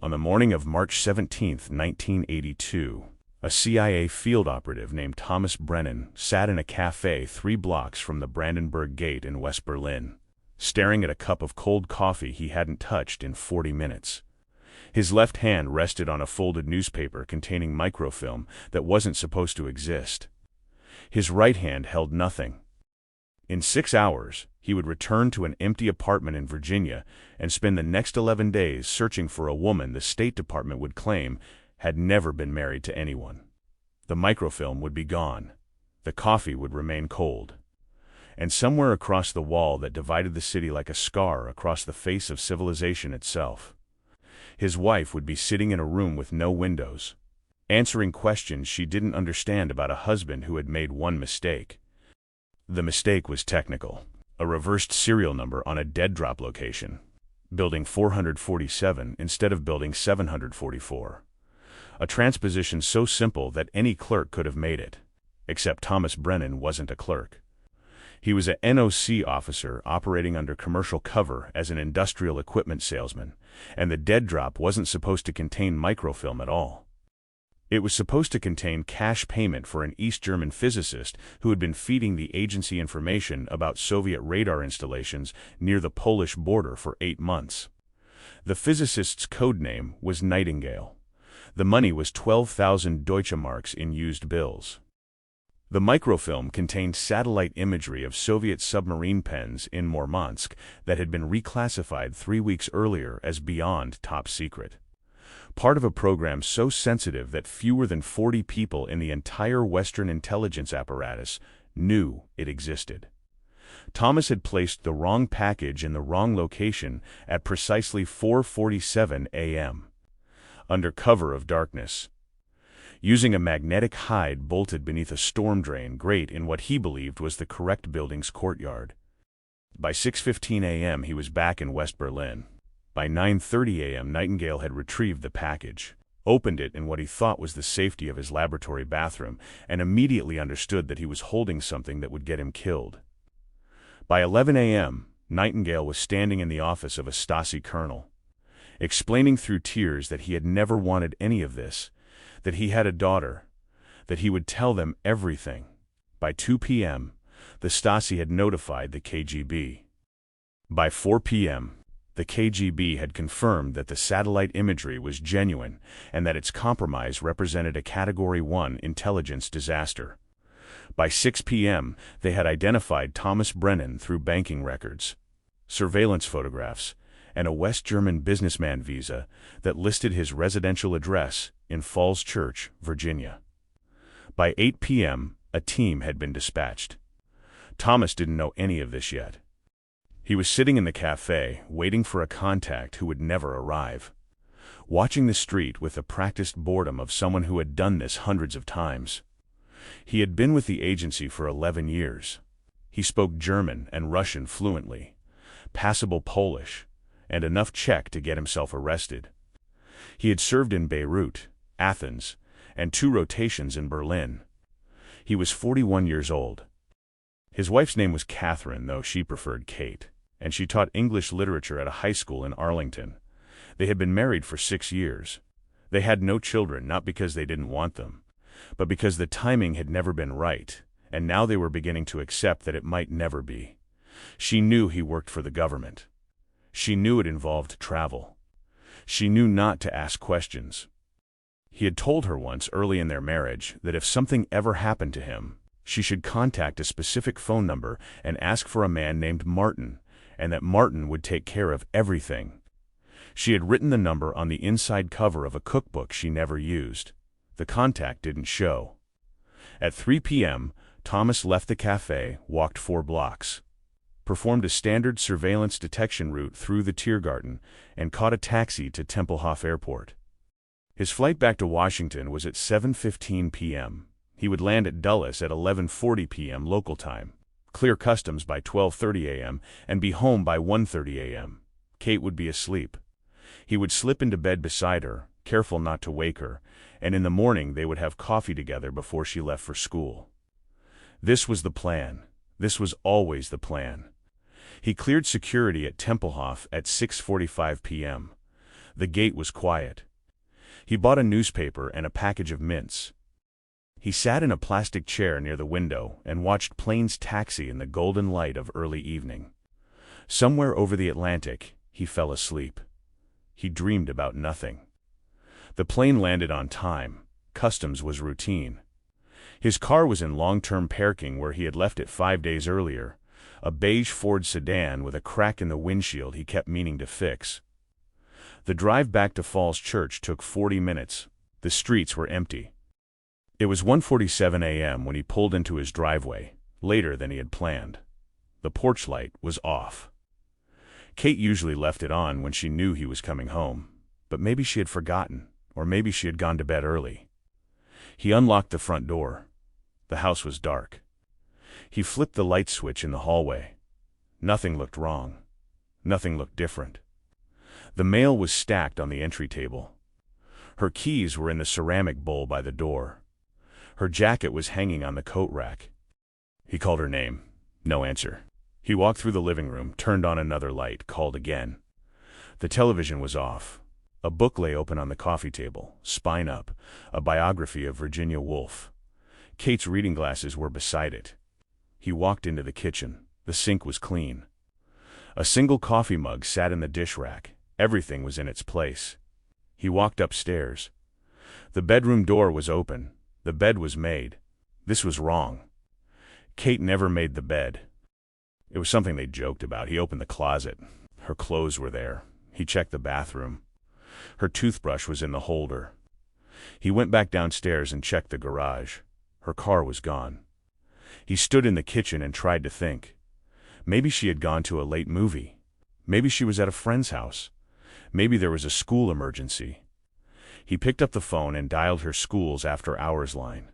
On the morning of March 17, 1982, a CIA field operative named Thomas Brennan sat in a cafe 3 blocks from the Brandenburg Gate in West Berlin, staring at a cup of cold coffee he hadn't touched in 40 minutes. His left hand rested on a folded newspaper containing microfilm that wasn't supposed to exist. His right hand held nothing. In 6 hours, he would return to an empty apartment in Virginia and spend the next 11 days searching for a woman the State Department would claim had never been married to anyone. The microfilm would be gone. The coffee would remain cold. And somewhere across the wall that divided the city like a scar across the face of civilization itself, his wife would be sitting in a room with no windows, answering questions she didn't understand about a husband who had made one mistake. The mistake was technical. A reversed serial number on a dead drop location. Building 447 instead of building 744. A transposition so simple that any clerk could have made it. Except Thomas Brennan wasn't a clerk. He was a NOC officer operating under commercial cover as an industrial equipment salesman, and the dead drop wasn't supposed to contain microfilm at all. It was supposed to contain cash payment for an East German physicist who had been feeding the agency information about Soviet radar installations near the Polish border for 8 months. The physicist's code name was Nightingale. The money was 12,000 Deutsche Marks in used bills. The microfilm contained satellite imagery of Soviet submarine pens in Murmansk that had been reclassified 3 weeks earlier as beyond top secret. Part of a program so sensitive that fewer than 40 people in the entire Western intelligence apparatus knew it existed. Thomas had placed the wrong package in the wrong location at precisely 4:47 a.m. under cover of darkness, using a magnetic hide bolted beneath a storm drain grate in what he believed was the correct building's courtyard. By 6:15 a.m. he was back in West Berlin. By 9:30 a.m. Nightingale had retrieved the package, opened it in what he thought was the safety of his laboratory bathroom, and immediately understood that he was holding something that would get him killed. By 11 a.m., Nightingale was standing in the office of a Stasi colonel, explaining through tears that he had never wanted any of this, that he had a daughter, that he would tell them everything. By 2 p.m., the Stasi had notified the KGB. By 4 p.m., the KGB had confirmed that the satellite imagery was genuine and that its compromise represented a Category 1 intelligence disaster. By 6 p.m., they had identified Thomas Brennan through banking records, surveillance photographs, and a West German businessman visa that listed his residential address in Falls Church, Virginia. By 8 p.m., a team had been dispatched. Thomas didn't know any of this yet. He was sitting in the cafe, waiting for a contact who would never arrive, watching the street with the practiced boredom of someone who had done this hundreds of times. He had been with the agency for 11 years. He spoke German and Russian fluently, passable Polish, and enough Czech to get himself arrested. He had served in Beirut, Athens, and 2 rotations in Berlin. He was 41 years old. His wife's name was Catherine, though she preferred Kate, and she taught English literature at a high school in Arlington. They had been married for 6 years. They had no children, not because they didn't want them, but because the timing had never been right, and now they were beginning to accept that it might never be. She knew he worked for the government. She knew it involved travel. She knew not to ask questions. He had told her once early in their marriage that if something ever happened to him, she should contact a specific phone number and ask for a man named Martin, and that Martin would take care of everything. She had written the number on the inside cover of a cookbook she never used. The contact didn't show. At 3 p.m., Thomas left the cafe, walked 4 blocks, performed a standard surveillance detection route through the Tiergarten, and caught a taxi to Tempelhof Airport. His flight back to Washington was at 7:15 p.m. He would land at Dulles at 11:40 p.m. local time, clear customs by 12:30 a.m., and be home by 1:30 a.m. Kate would be asleep. He would slip into bed beside her, careful not to wake her, and in the morning they would have coffee together before she left for school. This was the plan. This was always the plan. He cleared security at Tempelhof at 6:45 p.m. The gate was quiet. He bought a newspaper and a package of mints. He sat in a plastic chair near the window and watched planes taxi in the golden light of early evening. Somewhere over the Atlantic, he fell asleep. He dreamed about nothing. The plane landed on time. Customs was routine. His car was in long-term parking where he had left it 5 days earlier, a beige Ford sedan with a crack in the windshield he kept meaning to fix. The drive back to Falls Church took 40 minutes. The streets were empty. It was 1:47 a.m. when he pulled into his driveway, later than he had planned. The porch light was off. Kate usually left it on when she knew he was coming home, but maybe she had forgotten, or maybe she had gone to bed early. He unlocked the front door. The house was dark. He flipped the light switch in the hallway. Nothing looked wrong. Nothing looked different. The mail was stacked on the entry table. Her keys were in the ceramic bowl by the door. Her jacket was hanging on the coat rack. He called her name. No answer. He walked through the living room, turned on another light, called again. The television was off. A book lay open on the coffee table, spine up, a biography of Virginia Woolf. Kate's reading glasses were beside it. He walked into the kitchen. The sink was clean. A single coffee mug sat in the dish rack. Everything was in its place. He walked upstairs. The bedroom door was open. The bed was made. This was wrong. Kate never made the bed. It was something they joked about. He opened the closet. Her clothes were there. He checked the bathroom. Her toothbrush was in the holder. He went back downstairs and checked the garage. Her car was gone. He stood in the kitchen and tried to think. Maybe she had gone to a late movie. Maybe she was at a friend's house. Maybe there was a school emergency. He picked up the phone and dialed her school's after-hours line.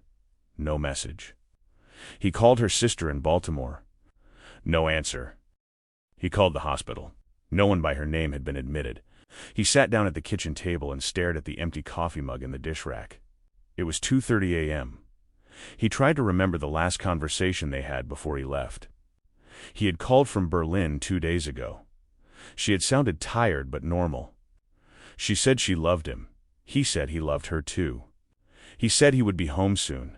No message. He called her sister in Baltimore. No answer. He called the hospital. No one by her name had been admitted. He sat down at the kitchen table and stared at the empty coffee mug in the dish rack. It was 2:30 a.m. He tried to remember the last conversation they had before he left. He had called from Berlin 2 days ago. She had sounded tired but normal. She said she loved him. He said he loved her too. He said he would be home soon.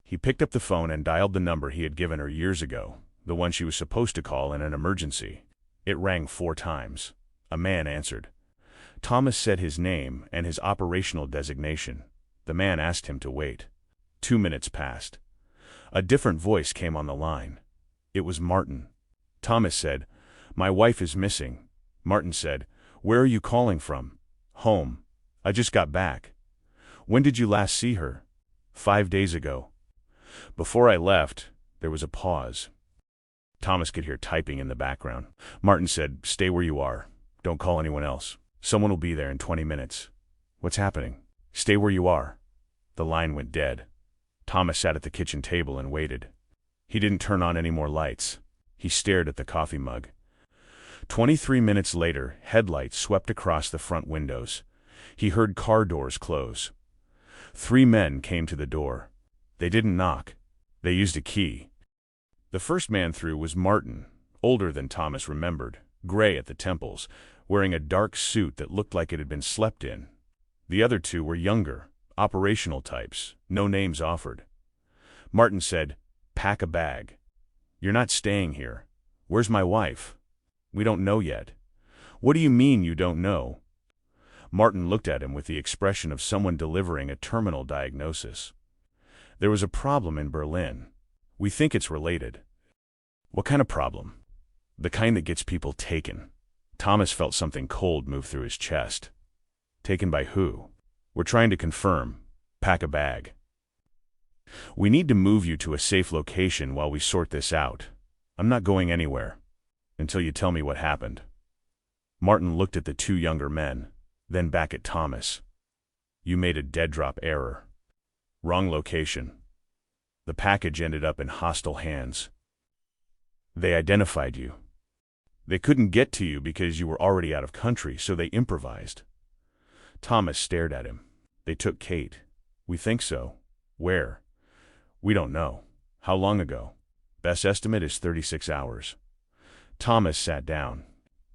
He picked up the phone and dialed the number he had given her years ago, the one she was supposed to call in an emergency. It rang 4 times. A man answered. Thomas said his name and his operational designation. The man asked him to wait. 2 minutes passed. A different voice came on the line. It was Martin. Thomas said, "My wife is missing." Martin said, "Where are you calling from?" "Home. I just got back." "When did you last see her?" 5 days ago." Before I left, there was a pause. Thomas could hear typing in the background. Martin said, "Stay where you are. Don't call anyone else. Someone will be there in 20 minutes. "What's happening?" "Stay where you are." The line went dead. Thomas sat at the kitchen table and waited. He didn't turn on any more lights. He stared at the coffee mug. 23 minutes later, headlights swept across the front windows. He heard car doors close. 3 men came to the door. They didn't knock. They used a key. The first man through was Martin, older than Thomas remembered, gray at the temples, wearing a dark suit that looked like it had been slept in. The other 2 were younger, operational types, no names offered. Martin said, "Pack a bag." "You're not staying here." "Where's my wife?" "We don't know yet." "What do you mean you don't know?" Martin looked at him with the expression of someone delivering a terminal diagnosis. "There was a problem in Berlin. We think it's related." "What kind of problem?" "The kind that gets people taken." Thomas felt something cold move through his chest. "Taken by who?" "We're trying to confirm. Pack a bag." "We need to move you to a safe location while we sort this out. I'm not going anywhere until you tell me what happened." Martin looked at the 2 younger men, then back at Thomas. "You made a dead-drop error. Wrong location. The package ended up in hostile hands. They identified you. They couldn't get to you because you were already out of country, so they improvised." Thomas stared at him. "They took Kate." "We think so." "Where?" "We don't know." "How long ago?" "Best estimate is 36 hours. Thomas sat down.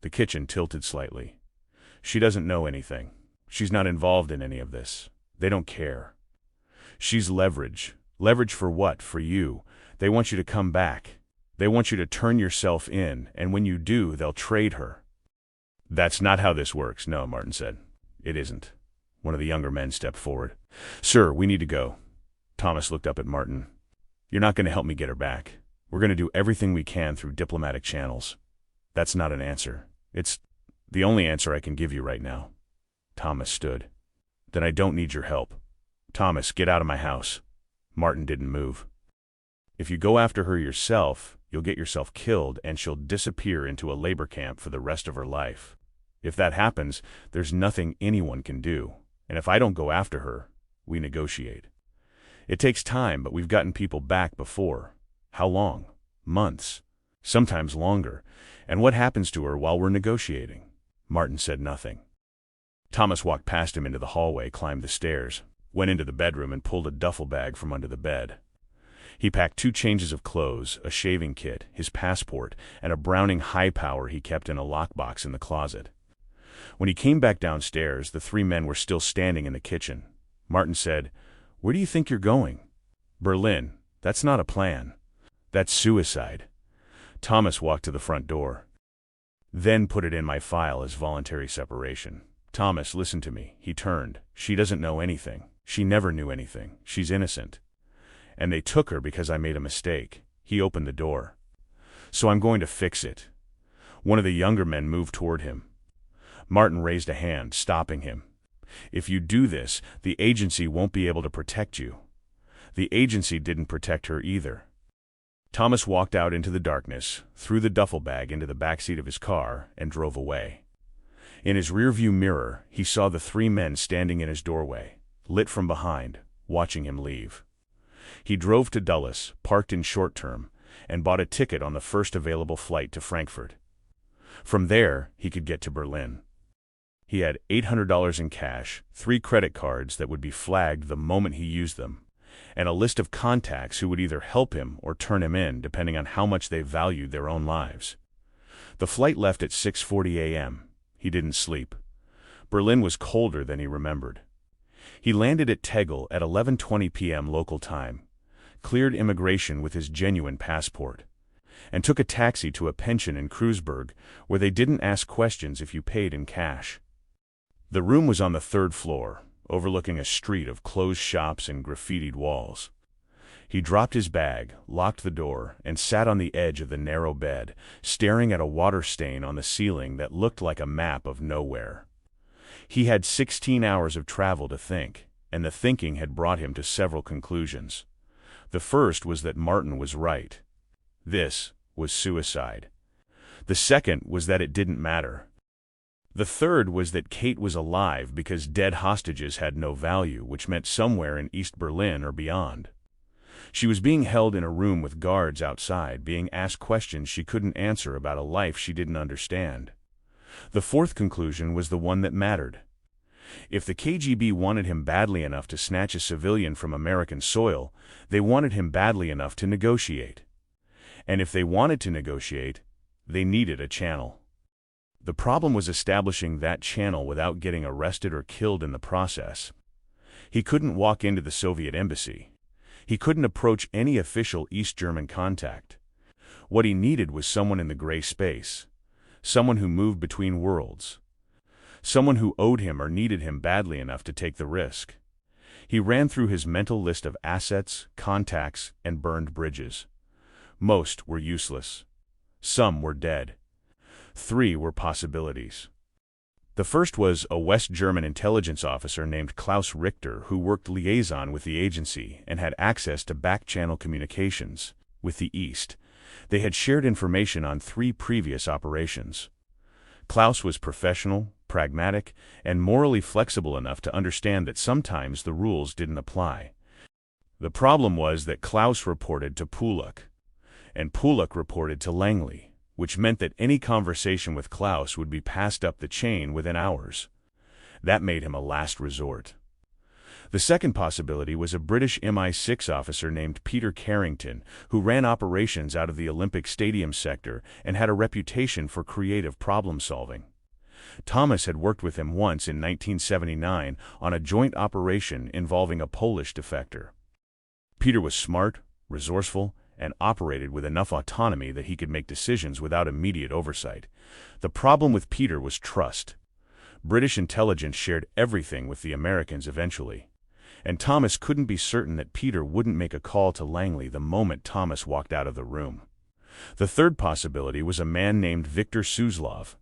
The kitchen tilted slightly. She doesn't know anything. She's not involved in any of this. They don't care. She's leverage. Leverage for what? For you. They want you to come back. They want you to turn yourself in, and when you do, they'll trade her. That's not how this works, no, Martin said. It isn't. One of the younger men stepped forward. Sir, we need to go. Thomas looked up at Martin. You're not going to help me get her back. We're going to do everything we can through diplomatic channels. That's not an answer. It's the only answer I can give you right now. Thomas stood. Then I don't need your help. Thomas, get out of my house. Martin didn't move. If you go after her yourself, you'll get yourself killed and she'll disappear into a labor camp for the rest of her life. If that happens, there's nothing anyone can do. And if I don't go after her, we negotiate. It takes time, but we've gotten people back before. How long? Months. Sometimes longer. And what happens to her while we're negotiating? Martin said nothing. Thomas walked past him into the hallway, climbed the stairs, went into the bedroom and pulled a duffel bag from under the bed. He packed 2 changes of clothes, a shaving kit, his passport, and a Browning high-power he kept in a lockbox in the closet. When he came back downstairs, the 3 men were still standing in the kitchen. Martin said, Where do you think you're going? Berlin. That's not a plan. That's suicide. Thomas walked to the front door. Then put it in my file as voluntary separation. Thomas, listen to me. He turned. She doesn't know anything. She never knew anything. She's innocent. And they took her because I made a mistake. He opened the door. So I'm going to fix it. One of the younger men moved toward him. Martin raised a hand, stopping him. If you do this, the agency won't be able to protect you. The agency didn't protect her either. Thomas walked out into the darkness, threw the duffel bag into the backseat of his car, and drove away. In his rearview mirror, he saw the 3 men standing in his doorway, lit from behind, watching him leave. He drove to Dulles, parked in short term, and bought a ticket on the first available flight to Frankfurt. From there, he could get to Berlin. He had $800 in cash, 3 credit cards that would be flagged the moment he used them, and a list of contacts who would either help him or turn him in depending on how much they valued their own lives. The flight left at 6:40 a.m. He didn't sleep. Berlin was colder than he remembered. He landed at Tegel at 11:20 p.m. local time, cleared immigration with his genuine passport, and took a taxi to a pension in Kreuzberg where they didn't ask questions if you paid in cash. The room was on the 3rd floor, overlooking a street of closed shops and graffitied walls. He dropped his bag, locked the door, and sat on the edge of the narrow bed, staring at a water stain on the ceiling that looked like a map of nowhere. He had 16 hours of travel to think, and the thinking had brought him to several conclusions. The first was that Martin was right. This was suicide. The second was that it didn't matter. The third was that Kate was alive because dead hostages had no value, which meant somewhere in East Berlin or beyond. She was being held in a room with guards outside, being asked questions she couldn't answer about a life she didn't understand. The fourth conclusion was the one that mattered. If the KGB wanted him badly enough to snatch a civilian from American soil, they wanted him badly enough to negotiate. And if they wanted to negotiate, they needed a channel. The problem was establishing that channel without getting arrested or killed in the process. He couldn't walk into the Soviet embassy. He couldn't approach any official East German contact. What he needed was someone in the gray space, someone who moved between worlds, someone who owed him or needed him badly enough to take the risk. He ran through his mental list of assets, contacts, and burned bridges. Most were useless. Some were dead. 3 were possibilities. The first was a West German intelligence officer named Klaus Richter who worked liaison with the agency and had access to back-channel communications with the East. They had shared information on 3 previous operations. Klaus was professional, pragmatic, and morally flexible enough to understand that sometimes the rules didn't apply. The problem was that Klaus reported to Pulak, and Pulak reported to Langley, which meant that any conversation with Klaus would be passed up the chain within hours. That made him a last resort. The second possibility was a British MI6 officer named Peter Carrington, who ran operations out of the Olympic Stadium sector and had a reputation for creative problem-solving. Thomas had worked with him once in 1979 on a joint operation involving a Polish defector. Peter was smart, resourceful, and operated with enough autonomy that he could make decisions without immediate oversight. The problem with Peter was trust. British intelligence shared everything with the Americans eventually, and Thomas couldn't be certain that Peter wouldn't make a call to Langley the moment Thomas walked out of the room. The third possibility was a man named Victor Suslov.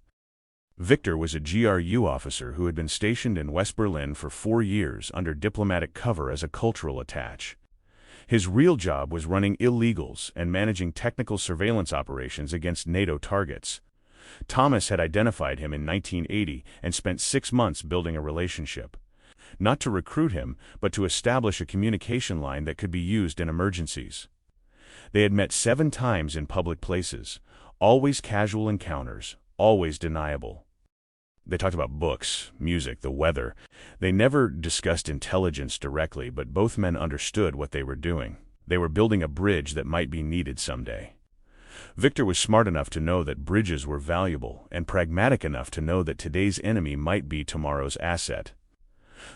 Victor was a GRU officer who had been stationed in West Berlin for 4 years under diplomatic cover as a cultural attaché. His real job was running illegals and managing technical surveillance operations against NATO targets. Thomas had identified him in 1980 and spent 6 months building a relationship. Not to recruit him, but to establish a communication line that could be used in emergencies. They had met 7 times in public places, always casual encounters, always deniable. They talked about books, music, the weather. They never discussed intelligence directly, but both men understood what they were doing. They were building a bridge that might be needed someday. Victor was smart enough to know that bridges were valuable, and pragmatic enough to know that today's enemy might be tomorrow's asset.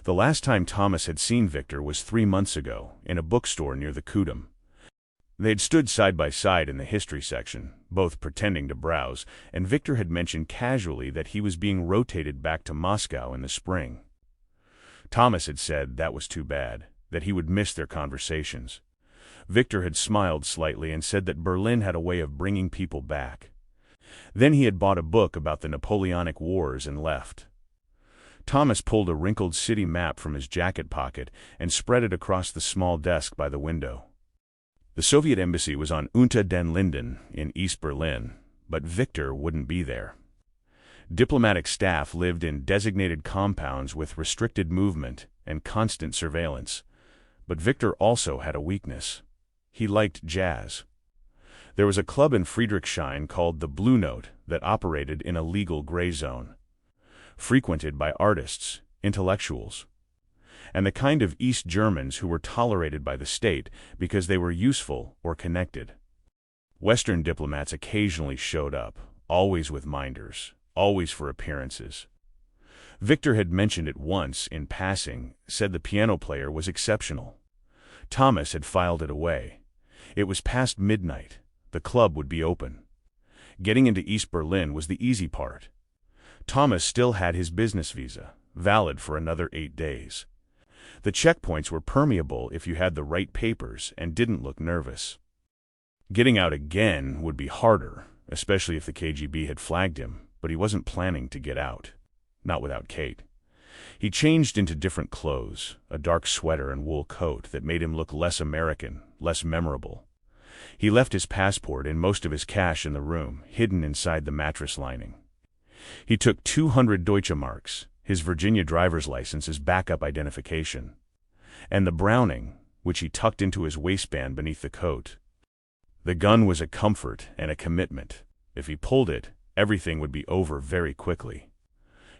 The last time Thomas had seen Victor was 3 months ago, in a bookstore near the Kudam. They had stood side by side in the history section, both pretending to browse, and Victor had mentioned casually that he was being rotated back to Moscow in the spring. Thomas had said that was too bad, that he would miss their conversations. Victor had smiled slightly and said that Berlin had a way of bringing people back. Then he had bought a book about the Napoleonic Wars and left. Thomas pulled a wrinkled city map from his jacket pocket and spread it across the small desk by the window. The Soviet embassy was on Unter den Linden in East Berlin, but Victor wouldn't be there. Diplomatic staff lived in designated compounds with restricted movement and constant surveillance. But Victor also had a weakness. He liked jazz. There was a club in Friedrichshain called the Blue Note that operated in a legal gray zone, frequented by artists, intellectuals, and the kind of East Germans who were tolerated by the state because they were useful or connected. Western diplomats occasionally showed up, always with minders, always for appearances. Victor had mentioned it once in passing, said the piano player was exceptional. Thomas had filed it away. It was past midnight. The club would be open. Getting into East Berlin was the easy part. Thomas still had his business visa, valid for another 8 days. The checkpoints were permeable if you had the right papers and didn't look nervous. Getting out again would be harder, especially if the KGB had flagged him, but he wasn't planning to get out. Not without Kate. He changed into different clothes, a dark sweater and wool coat that made him look less American, less memorable. He left his passport and most of his cash in the room, hidden inside the mattress lining. He took 200 Deutsche Marks, his Virginia driver's license as backup identification, and the Browning, which he tucked into his waistband beneath the coat. The gun was a comfort and a commitment. If he pulled it, everything would be over very quickly.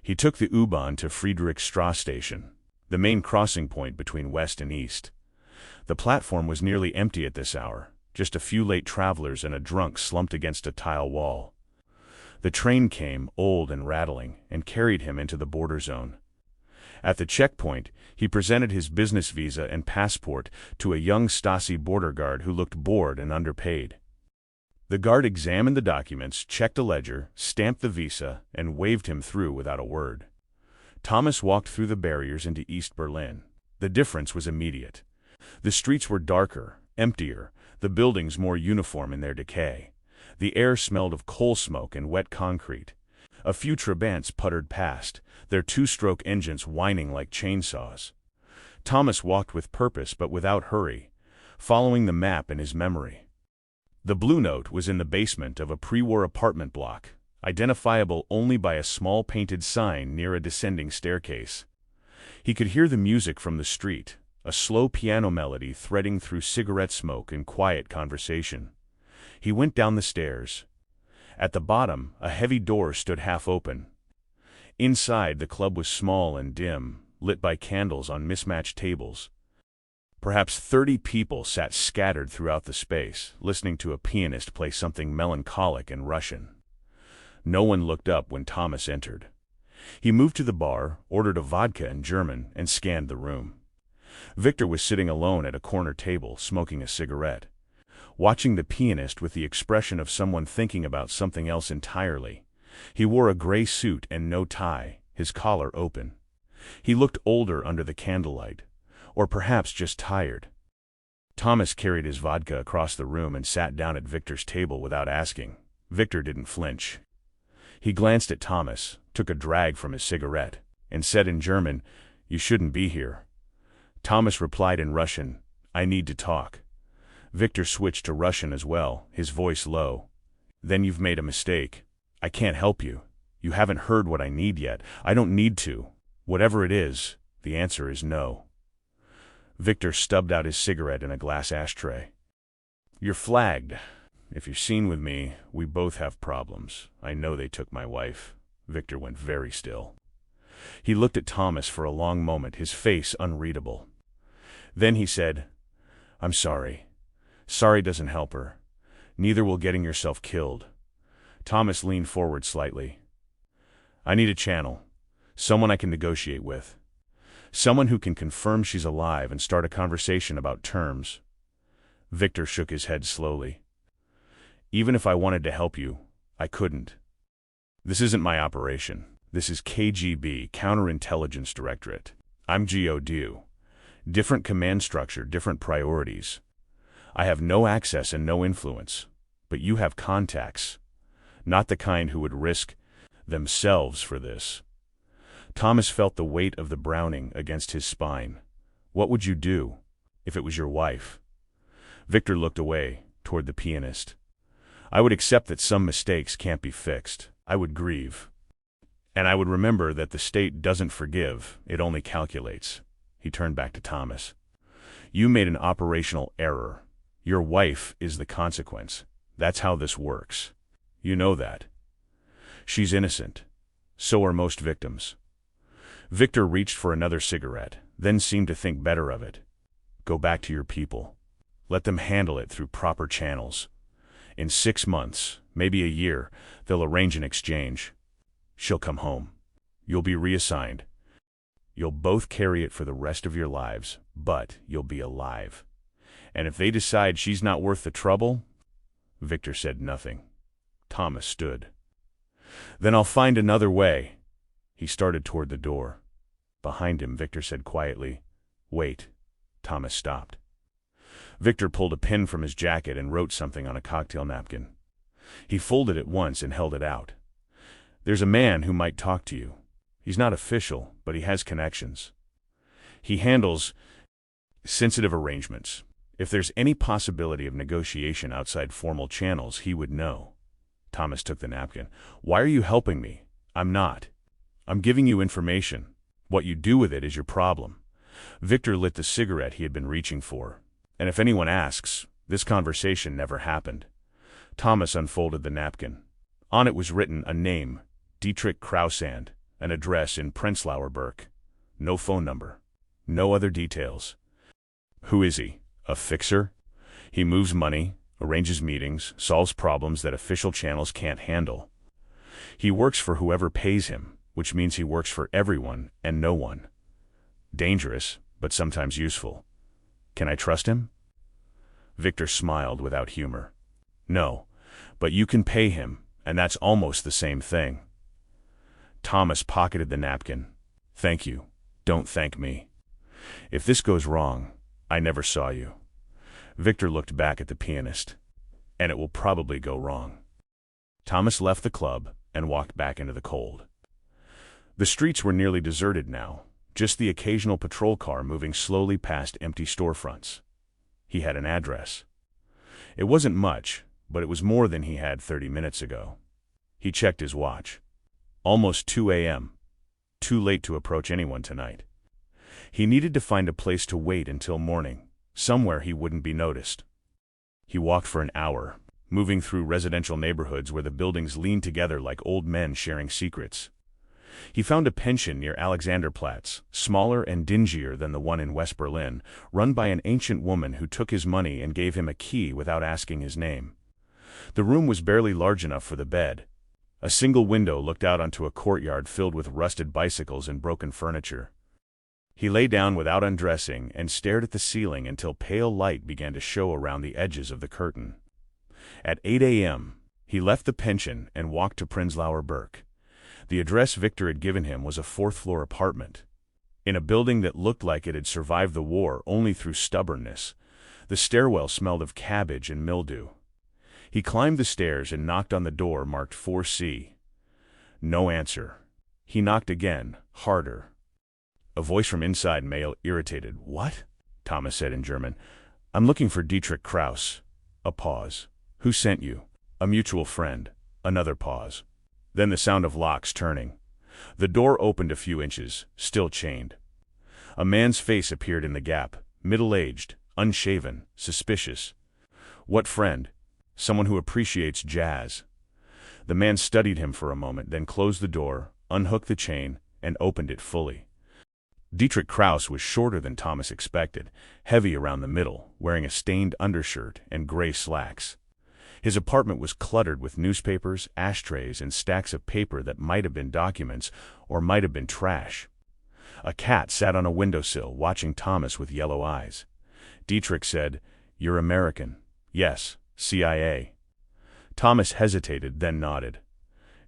He took the U-Bahn to Friedrichstraße station, the main crossing point between West and East. The platform was nearly empty at this hour, just a few late travelers and a drunk slumped against a tile wall. The train came, old and rattling, and carried him into the border zone. At the checkpoint, he presented his business visa and passport to a young Stasi border guard who looked bored and underpaid. The guard examined the documents, checked a ledger, stamped the visa, and waved him through without a word. Thomas walked through the barriers into East Berlin. The difference was immediate. The streets were darker, emptier, the buildings more uniform in their decay. The air smelled of coal smoke and wet concrete. A few Trabants puttered past, their 2-stroke engines whining like chainsaws. Thomas walked with purpose but without hurry, following the map in his memory. The Blue Note was in the basement of a pre-war apartment block, identifiable only by a small painted sign near a descending staircase. He could hear the music from the street, a slow piano melody threading through cigarette smoke and quiet conversation. He went down the stairs. At the bottom, a heavy door stood half open. Inside, the club was small and dim, lit by candles on mismatched tables. Perhaps 30 people sat scattered throughout the space, listening to a pianist play something melancholic and Russian. No one looked up when Thomas entered. He moved to the bar, ordered a vodka in German, and scanned the room. Victor was sitting alone at a corner table, smoking a cigarette, watching the pianist with the expression of someone thinking about something else entirely. He wore a gray suit and no tie, his collar open. He looked older under the candlelight, or perhaps just tired. Thomas carried his vodka across the room and sat down at Victor's table without asking. Victor didn't flinch. He glanced at Thomas, took a drag from his cigarette, and said in German, "You shouldn't be here." Thomas replied in Russian, "I need to talk." Victor switched to Russian as well, his voice low. "Then you've made a mistake. I can't help you. You haven't heard what I need yet. I don't need to. Whatever it is, the answer is no." Victor stubbed out his cigarette in a glass ashtray. "You're flagged. If you're seen with me, we both have problems. I know they took my wife." Victor went very still. He looked at Thomas for a long moment, his face unreadable. Then he said, "I'm sorry. Sorry doesn't help her. Neither will getting yourself killed." Thomas leaned forward slightly. "I need a channel. Someone I can negotiate with. Someone who can confirm she's alive and start a conversation about terms." Victor shook his head slowly. "Even if I wanted to help you, I couldn't. This isn't my operation. This is KGB, Counterintelligence Directorate. I'm GODU. Different command structure, different priorities. I have no access and no influence, but you have contacts. Not the kind who would risk themselves for this." Thomas felt the weight of the Browning against his spine. "What would you do, if it was your wife?" Victor looked away, toward the pianist. "I would accept that some mistakes can't be fixed. I would grieve. And I would remember that the state doesn't forgive, it only calculates." He turned back to Thomas. "You made an operational error. Your wife is the consequence. That's how this works. You know that. She's innocent. So are most victims." Victor reached for another cigarette, then seemed to think better of it. "Go back to your people. Let them handle it through proper channels. In 6 months, maybe a year, they'll arrange an exchange. She'll come home. You'll be reassigned. You'll both carry it for the rest of your lives, but you'll be alive. And if they decide she's not worth the trouble—" Victor said nothing. Thomas stood. "Then I'll find another way." He started toward the door. Behind him, Victor said quietly, "Wait." Thomas stopped. Victor pulled a pen from his jacket and wrote something on a cocktail napkin. He folded it once and held it out. "There's a man who might talk to you. He's not official, but he has connections. He handles sensitive arrangements. If there's any possibility of negotiation outside formal channels, he would know." Thomas took the napkin. "Why are you helping me? I'm not. I'm giving you information. What you do with it is your problem." Victor lit the cigarette he had been reaching for. "And if anyone asks, this conversation never happened." Thomas unfolded the napkin. On it was written a name, Dietrich Krausand, an address in Prenzlauer Berg. No phone number. No other details. "Who is he? A fixer? He moves money, arranges meetings, solves problems that official channels can't handle. He works for whoever pays him, which means he works for everyone and no one. Dangerous, but sometimes useful. Can I trust him?" Victor smiled without humor. "No, but you can pay him, and that's almost the same thing." Thomas pocketed the napkin. "Thank you. Don't thank me. If this goes wrong, I never saw you." Victor looked back at the pianist. "And it will probably go wrong." Thomas left the club and walked back into the cold. The streets were nearly deserted now, just the occasional patrol car moving slowly past empty storefronts. He had an address. It wasn't much, but it was more than he had 30 minutes ago. He checked his watch. Almost 2 a.m. Too late to approach anyone tonight. He needed to find a place to wait until morning, somewhere he wouldn't be noticed. He walked for an hour, moving through residential neighborhoods where the buildings leaned together like old men sharing secrets. He found a pension near Alexanderplatz, smaller and dingier than the one in West Berlin, run by an ancient woman who took his money and gave him a key without asking his name. The room was barely large enough for the bed. A single window looked out onto a courtyard filled with rusted bicycles and broken furniture. He lay down without undressing and stared at the ceiling until pale light began to show around the edges of the curtain. At 8 a.m., he left the pension and walked to Prenzlauer Berg. The address Victor had given him was a fourth-floor apartment. In a building that looked like it had survived the war only through stubbornness, the stairwell smelled of cabbage and mildew. He climbed the stairs and knocked on the door marked 4C. No answer. He knocked again, harder. A voice from inside male irritated. "What?" Thomas said in German. "I'm looking for Dietrich Kraus." A pause. "Who sent you?" "A mutual friend." Another pause. Then the sound of locks turning. The door opened a few inches, still chained. A man's face appeared in the gap, middle-aged, unshaven, suspicious. "What friend?" "Someone who appreciates jazz." The man studied him for a moment, then closed the door, unhooked the chain, and opened it fully. Dietrich Kraus was shorter than Thomas expected, heavy around the middle, wearing a stained undershirt and gray slacks. His apartment was cluttered with newspapers, ashtrays, and stacks of paper that might have been documents or might have been trash. A cat sat on a windowsill, watching Thomas with yellow eyes. Dietrich said, "You're American." "Yes, CIA." Thomas hesitated, then nodded.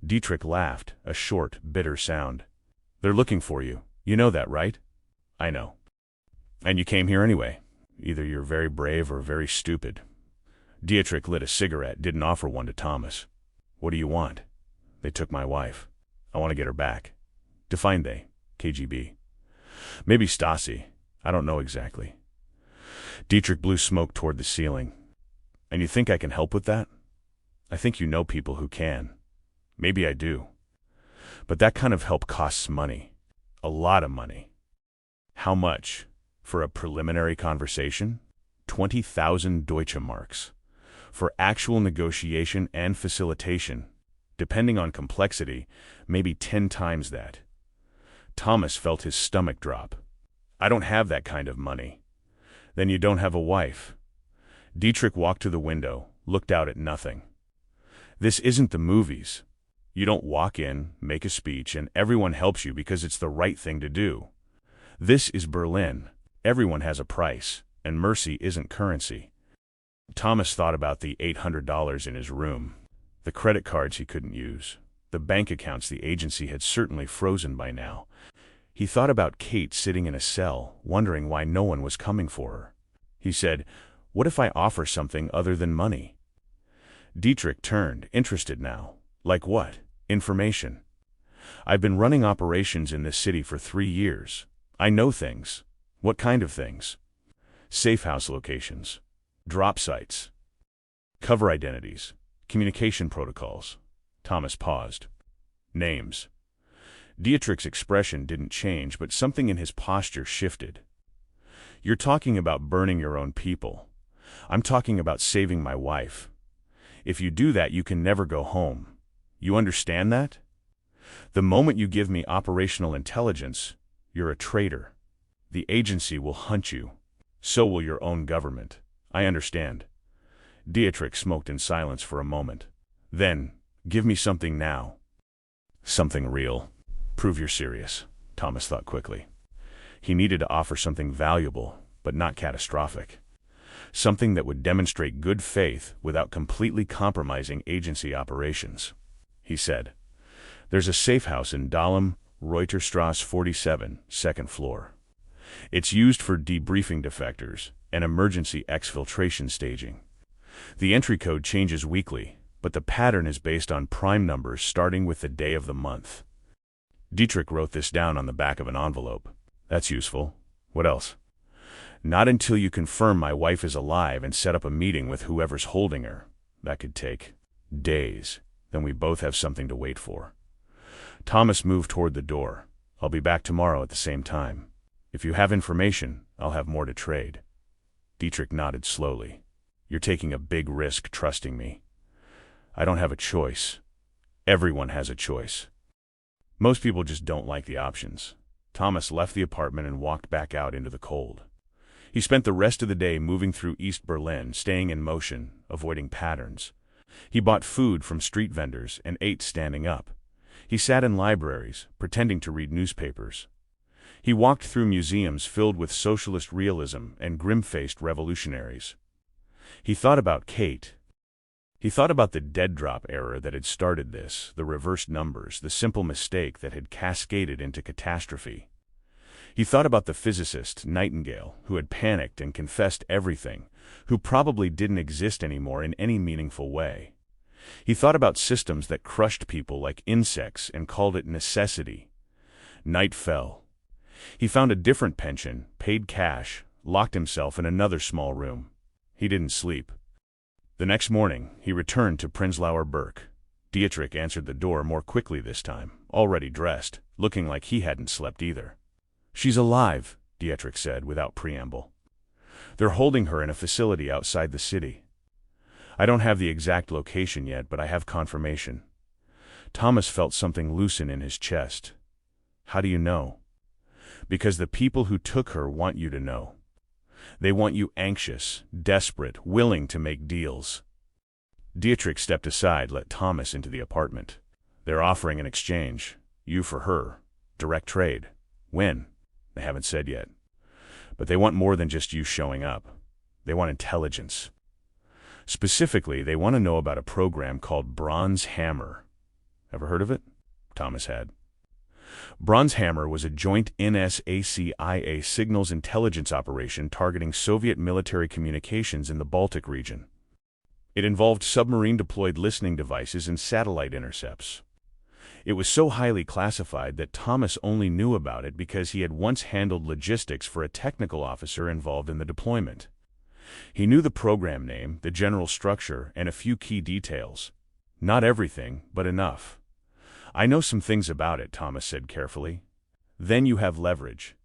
Dietrich laughed, a short, bitter sound. "They're looking for you. You know that, right?" "I know." "And you came here anyway. Either you're very brave or very stupid." Dietrich lit a cigarette, didn't offer one to Thomas. "What do you want?" "They took my wife. I want to get her back." "Define they." "KGB." "Maybe Stasi. I don't know exactly." Dietrich blew smoke toward the ceiling. "And you think I can help with that?" "I think you know people who can." "Maybe I do. But that kind of help costs money. A lot of money." "How much? For a preliminary conversation?" 20,000 Deutsche Marks. For actual negotiation and facilitation, depending on complexity, maybe 10 times that. Thomas felt his stomach drop. "I don't have that kind of money." "Then you don't have a wife." Dietrich walked to the window, looked out at nothing. "This isn't the movies. You don't walk in, make a speech, and everyone helps you because it's the right thing to do. This is Berlin. Everyone has a price, and mercy isn't currency." Thomas thought about the $800 in his room, the credit cards he couldn't use, the bank accounts the agency had certainly frozen by now. He thought about Kate sitting in a cell, wondering why no one was coming for her. He said, "What if I offer something other than money?" Dietrich turned, interested now. "Like what?" "Information. I've been running operations in this city for 3 years. I know things." "What kind of things?" "Safe house locations. Drop sites. Cover identities. Communication protocols." Thomas paused. "Names." Dietrich's expression didn't change, but something in his posture shifted. "You're talking about burning your own people. I'm talking about saving my wife. If you do that, you can never go home. You understand that? The moment you give me operational intelligence, you're a traitor. The agency will hunt you. So will your own government." "I understand." Dietrich smoked in silence for a moment. "Then, give me something now." "Something real. Prove you're serious," Thomas thought quickly. He needed to offer something valuable, but not catastrophic. Something that would demonstrate good faith without completely compromising agency operations. He said, "There's a safe house in Dahlem, Reuterstrasse 47, second floor. It's used for debriefing defectors and emergency exfiltration staging. The entry code changes weekly, but the pattern is based on prime numbers starting with the day of the month." Dietrich wrote this down on the back of an envelope. "That's useful. What else?" "Not until you confirm my wife is alive and set up a meeting with whoever's holding her. That could take days. Then we both have something to wait for." Thomas moved toward the door. "I'll be back tomorrow at the same time. If you have information, I'll have more to trade." Dietrich nodded slowly. "You're taking a big risk trusting me." "I don't have a choice. Everyone has a choice. Most people just don't like the options." Thomas left the apartment and walked back out into the cold. He spent the rest of the day moving through East Berlin, staying in motion, avoiding patterns. He bought food from street vendors and ate standing up. He sat in libraries, pretending to read newspapers. He walked through museums filled with socialist realism and grim-faced revolutionaries. He thought about Kate. He thought about the dead drop error that had started this, the reversed numbers, the simple mistake that had cascaded into catastrophe. He thought about the physicist, Nightingale, who had panicked and confessed everything, who probably didn't exist anymore in any meaningful way. He thought about systems that crushed people like insects and called it necessity. Night fell. He found a different pension, paid cash, locked himself in another small room. He didn't sleep. The next morning, he returned to Prenzlauer Berg. Dietrich answered the door more quickly this time, already dressed, looking like he hadn't slept either. "She's alive," Dietrich said without preamble. "They're holding her in a facility outside the city. I don't have the exact location yet, but I have confirmation." Thomas felt something loosen in his chest. "How do you know?" "Because the people who took her want you to know. They want you anxious, desperate, willing to make deals." Dietrich stepped aside, let Thomas into the apartment. "They're offering an exchange. You for her. Direct trade. When? They haven't said yet. But they want more than just you showing up. They want intelligence. Specifically, they want to know about a program called Bronze Hammer. Ever heard of it?" Thomas had. Bronze Hammer was a joint NSA-CIA signals intelligence operation targeting Soviet military communications in the Baltic region. It involved submarine-deployed listening devices and satellite intercepts. It was so highly classified that Thomas only knew about it because he had once handled logistics for a technical officer involved in the deployment. He knew the program name, the general structure, and a few key details. Not everything, but enough. "I know some things about it," Thomas said carefully. "Then you have leverage."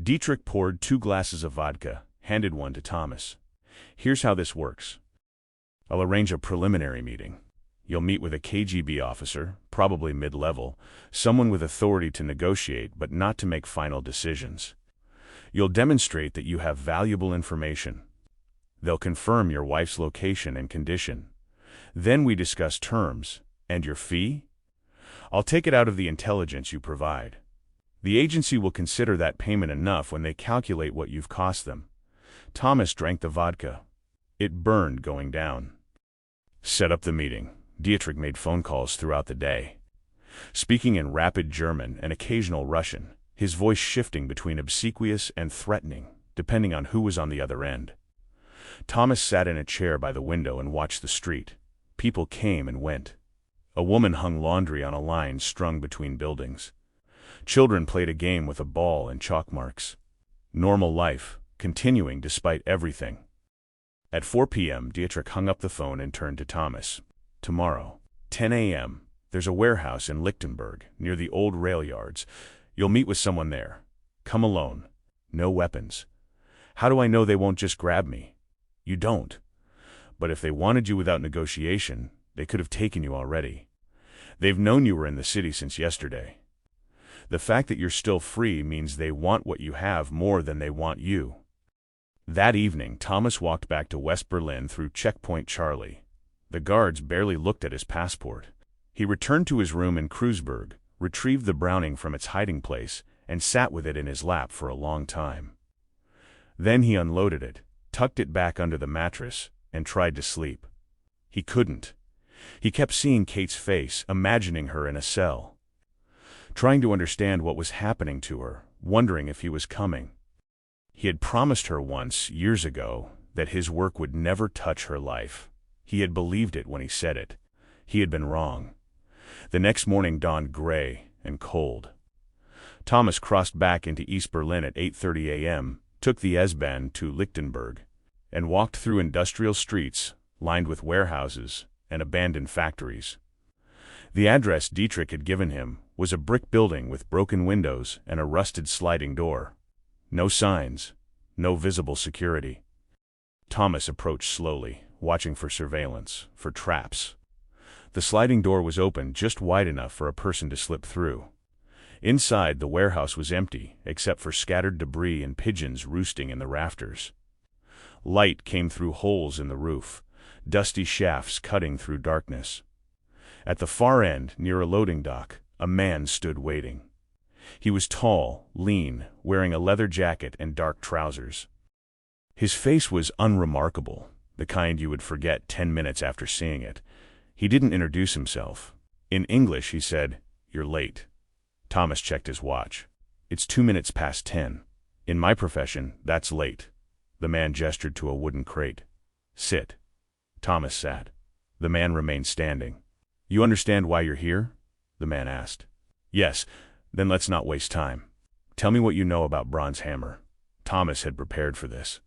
Dietrich poured 2 glasses of vodka, handed one to Thomas. "Here's how this works. I'll arrange a preliminary meeting. You'll meet with a KGB officer, probably mid-level, someone with authority to negotiate but not to make final decisions. You'll demonstrate that you have valuable information. They'll confirm your wife's location and condition. Then we discuss terms. And your fee? I'll take it out of the intelligence you provide. The agency will consider that payment enough when they calculate what you've cost them." Thomas drank the vodka. It burned going down. Set up the meeting. Dietrich made phone calls throughout the day. Speaking in rapid German and occasional Russian, his voice shifting between obsequious and threatening, depending on who was on the other end. Thomas sat in a chair by the window and watched the street. People came and went. A woman hung laundry on a line strung between buildings. Children played a game with a ball and chalk marks. Normal life, continuing despite everything. At 4 p.m., Dietrich hung up the phone and turned to Thomas. "Tomorrow, 10 a.m., there's a warehouse in Lichtenberg, near the old rail yards. You'll meet with someone there. Come alone. No weapons. How do I know they won't just grab me? You don't. But if they wanted you without negotiation, they could have taken you already. They've known you were in the city since yesterday. The fact that you're still free means they want what you have more than they want you." That evening, Thomas walked back to West Berlin through Checkpoint Charlie. The guards barely looked at his passport. He returned to his room in Kreuzberg, retrieved the Browning from its hiding place, and sat with it in his lap for a long time. Then he unloaded it, tucked it back under the mattress, and tried to sleep. He couldn't. He kept seeing Kate's face, imagining her in a cell. Trying to understand what was happening to her, wondering if he was coming. He had promised her once, years ago, that his work would never touch her life. He had believed it when he said it. He had been wrong. The next morning dawned gray and cold. Thomas crossed back into East Berlin at 8:30 a.m., took the S-Bahn to Lichtenberg, and walked through industrial streets lined with warehouses and abandoned factories. The address Dietrich had given him was a brick building with broken windows and a rusted sliding door. No signs, no visible security. Thomas approached slowly, watching for surveillance, for traps. The sliding door was open just wide enough for a person to slip through. Inside, the warehouse was empty, except for scattered debris and pigeons roosting in the rafters. Light came through holes in the roof. dusty shafts cutting through darkness. At the far end, near a loading dock, a man stood waiting. He was tall, lean, wearing a leather jacket and dark trousers. His face was unremarkable, the kind you would forget 10 minutes after seeing it. He didn't introduce himself. In English, he said, "You're late." Thomas checked his watch. "It's 2 minutes past 10. In my profession, that's late." The man gestured to a wooden crate. "Sit." Thomas sat. The man remained standing. "You understand why you're here?" the man asked. "Yes. Then let's not waste time. Tell me what you know about Bronze Hammer." Thomas had prepared for this.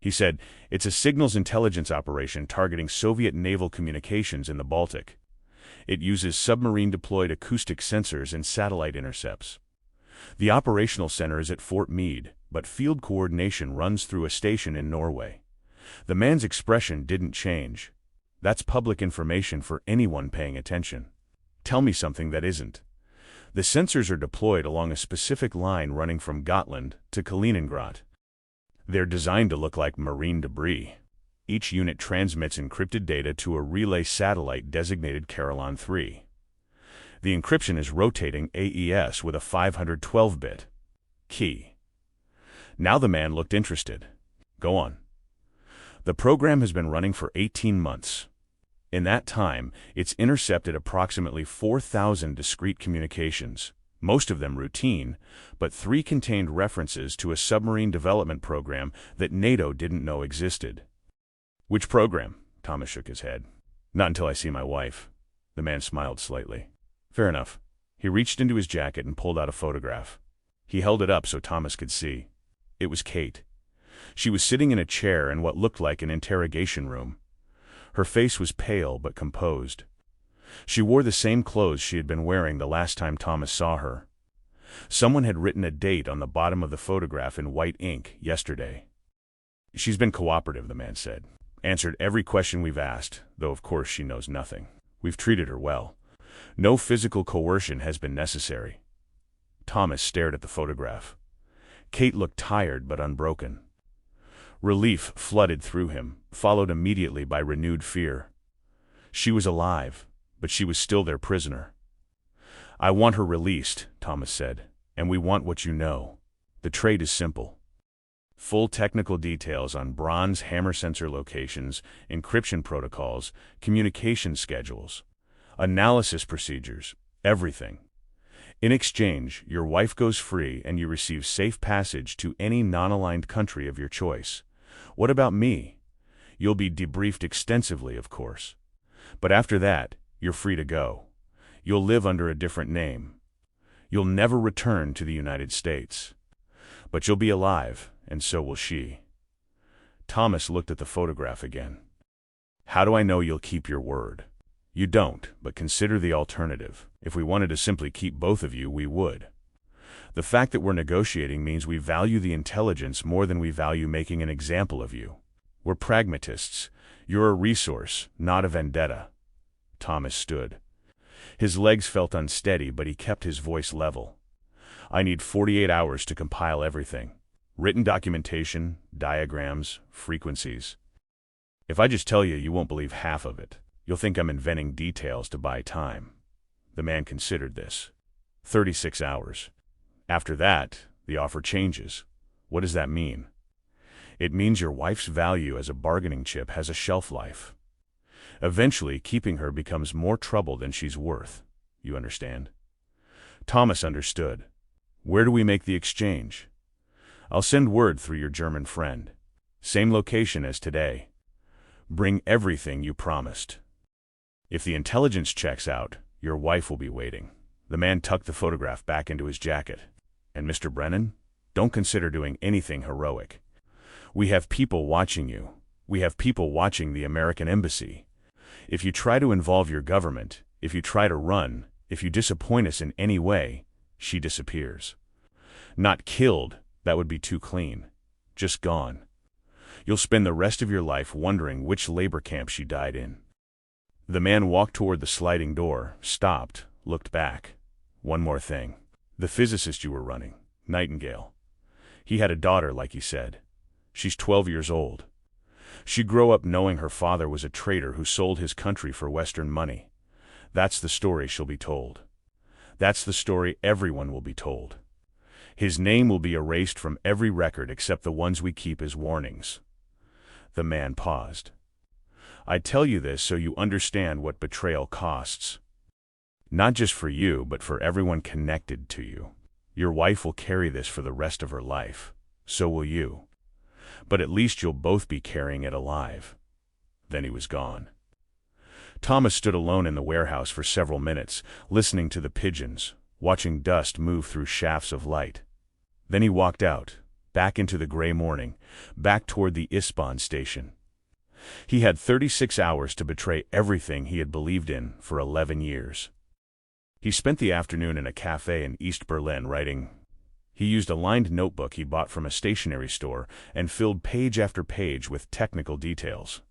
He said, "It's a signals intelligence operation targeting Soviet naval communications in the Baltic. It uses submarine-deployed acoustic sensors and satellite intercepts. The operational center is at Fort Meade, but field coordination runs through a station in Norway." The man's expression didn't change. "That's public information for anyone paying attention. Tell me something that isn't." "The sensors are deployed along a specific line running from Gotland to Kaliningrad. They're designed to look like marine debris. Each unit transmits encrypted data to a relay satellite designated Carillon 3. The encryption is rotating AES with a 512-bit key." Now the man looked interested. "Go on." "The program has been running for 18 months. In that time, it's intercepted approximately 4,000 discrete communications, most of them routine, but 3 contained references to a submarine development program that NATO didn't know existed." "Which program?" Thomas shook his head. "Not until I see my wife." The man smiled slightly. "Fair enough." He reached into his jacket and pulled out a photograph. He held it up so Thomas could see. It was Kate. She was sitting in a chair in what looked like an interrogation room. Her face was pale but composed. She wore the same clothes she had been wearing the last time Thomas saw her. Someone had written a date on the bottom of the photograph in white ink yesterday. "She's been cooperative," the man said. "Answered every question we've asked, though of course she knows nothing. We've treated her well. No physical coercion has been necessary." Thomas stared at the photograph. Kate looked tired but unbroken. Relief flooded through him, followed immediately by renewed fear. She was alive, but she was still their prisoner. "I want her released," Thomas said, "and we want what you know. The trade is simple. Full technical details on Bronze Hammer sensor locations, encryption protocols, communication schedules, analysis procedures, everything. In exchange, your wife goes free and you receive safe passage to any non-aligned country of your choice. What about me? You'll be debriefed extensively, of course. But after that, you're free to go. You'll live under a different name. You'll never return to the United States. But you'll be alive, and so will she." Thomas looked at the photograph again. "How do I know you'll keep your word?" "You don't, but consider the alternative. If we wanted to simply keep both of you, we would. The fact that we're negotiating means we value the intelligence more than we value making an example of you. We're pragmatists. You're a resource, not a vendetta." Thomas stood. His legs felt unsteady, but he kept his voice level. "I need 48 hours to compile everything. Written documentation, diagrams, frequencies. If I just tell you, you won't believe half of it. You'll think I'm inventing details to buy time." The man considered this. 36 hours. After that, the offer changes. What does that mean? It means your wife's value as a bargaining chip has a shelf life. Eventually, keeping her becomes more trouble than she's worth. You understand? Thomas understood. "Where do we make the exchange?" "I'll send word through your German friend. Same location as today. Bring everything you promised. If the intelligence checks out, your wife will be waiting." The man tucked the photograph back into his jacket. "And Mr. Brennan, don't consider doing anything heroic. We have people watching you. We have people watching the American embassy. If you try to involve your government, if you try to run, if you disappoint us in any way, she disappears. Not killed, that would be too clean. Just gone. You'll spend the rest of your life wondering which labor camp she died in." The man walked toward the sliding door, stopped, looked back. "One more thing. The physicist you were running, Nightingale. He had a daughter, like he said. She's 12 years old. She'd grow up knowing her father was a traitor who sold his country for Western money. That's the story she'll be told. That's the story everyone will be told. His name will be erased from every record except the ones we keep as warnings. The man paused. I tell you this so you understand what betrayal costs. Not just for you, but for everyone connected to you. Your wife will carry this for the rest of her life. So will you. But at least you'll both be carrying it alive. Then he was gone. Thomas stood alone in the warehouse for several minutes, listening to the pigeons, watching dust move through shafts of light. Then he walked out, back into the gray morning, back toward the Ispan station. He had 36 hours to betray everything he had believed in for 11 years. He spent the afternoon in a cafe in East Berlin writing. He used a lined notebook he bought from a stationery store and filled page after page with technical details.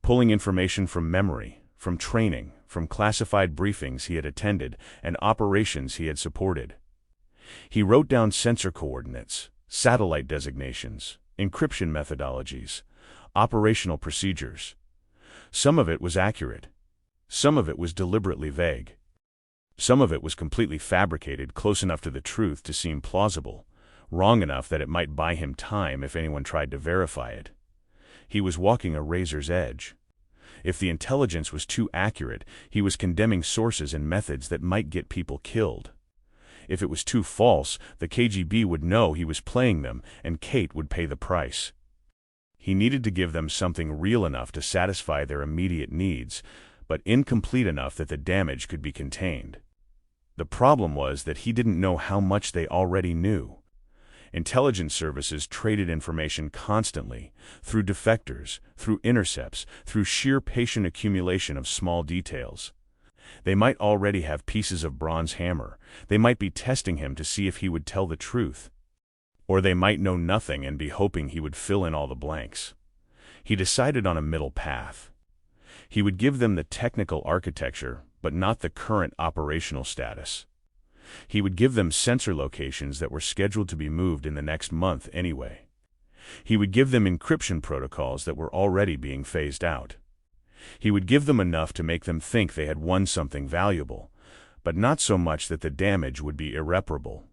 Pulling information from memory, from training, from classified briefings he had attended and operations he had supported. He wrote down sensor coordinates, satellite designations, encryption methodologies, operational procedures. Some of it was accurate. Some of it was deliberately vague. Some of it was completely fabricated, close enough to the truth to seem plausible, wrong enough that it might buy him time if anyone tried to verify it. He was walking a razor's edge. If the intelligence was too accurate, he was condemning sources and methods that might get people killed. If it was too false, the KGB would know he was playing them, and Kate would pay the price. He needed to give them something real enough to satisfy their immediate needs, but incomplete enough that the damage could be contained. The problem was that he didn't know how much they already knew. Intelligence services traded information constantly, through defectors, through intercepts, through sheer patient accumulation of small details. They might already have pieces of bronze hammer. They might be testing him to see if he would tell the truth. Or they might know nothing and be hoping he would fill in all the blanks. He decided on a middle path. He would give them the technical architecture, but not the current operational status. He would give them sensor locations that were scheduled to be moved in the next month anyway. He would give them encryption protocols that were already being phased out. He would give them enough to make them think they had won something valuable, but not so much that the damage would be irreparable.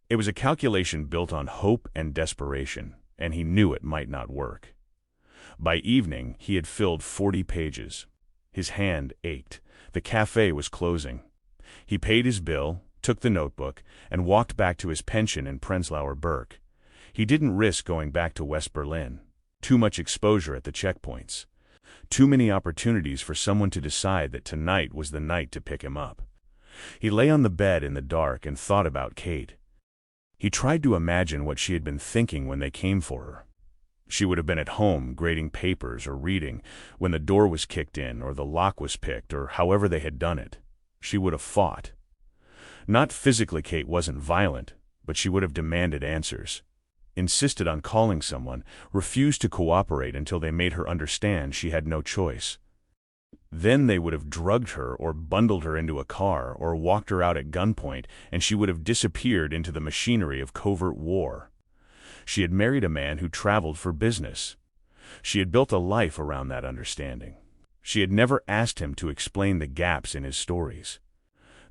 It was a calculation built on hope and desperation, and he knew it might not work. By evening, he had filled 40 pages. His hand ached. The cafe was closing. He paid his bill, took the notebook, and walked back to his pension in Prenzlauer Berg. He didn't risk going back to West Berlin. Too much exposure at the checkpoints. Too many opportunities for someone to decide that tonight was the night to pick him up. He lay on the bed in the dark and thought about Kate. He tried to imagine what she had been thinking when they came for her. She would have been at home grading papers or reading when the door was kicked in or the lock was picked or however they had done it. She would have fought. Not physically, Kate wasn't violent, but she would have demanded answers. Insisted on calling someone, refused to cooperate until they made her understand she had no choice. Then they would have drugged her or bundled her into a car or walked her out at gunpoint, and she would have disappeared into the machinery of covert war. She had married a man who traveled for business. She had built a life around that understanding. She had never asked him to explain the gaps in his stories.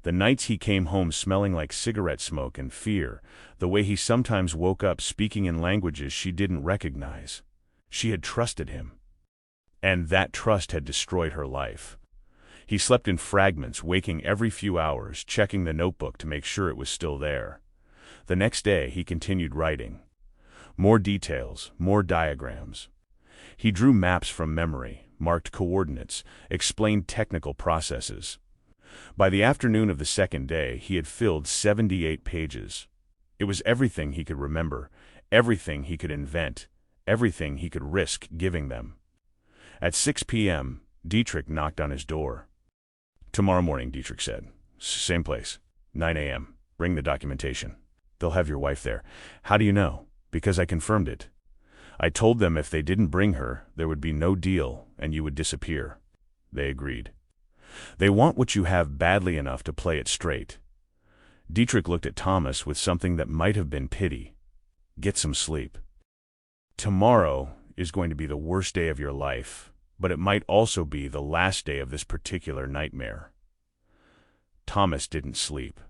The nights he came home smelling like cigarette smoke and fear, the way he sometimes woke up speaking in languages she didn't recognize. She had trusted him. And that trust had destroyed her life. He slept in fragments, waking every few hours, checking the notebook to make sure it was still there. The next day he continued writing. More details, more diagrams. He drew maps from memory, marked coordinates, explained technical processes. By the afternoon of the second day, he had filled 78 pages. It was everything he could remember, everything he could invent, everything he could risk giving them. At 6 p.m., Dietrich knocked on his door. "Tomorrow morning," Dietrich said. "Same place. 9 a.m. Bring the documentation. They'll have your wife there." "How do you know?" "Because I confirmed it. I told them if they didn't bring her, there would be no deal, and you would disappear." They agreed. They want what you have badly enough to play it straight. Dietrich looked at Thomas with something that might have been pity. "Get some sleep. Tomorrow, is going to be the worst day of your life, but it might also be the last day of this particular nightmare. Thomas didn't sleep.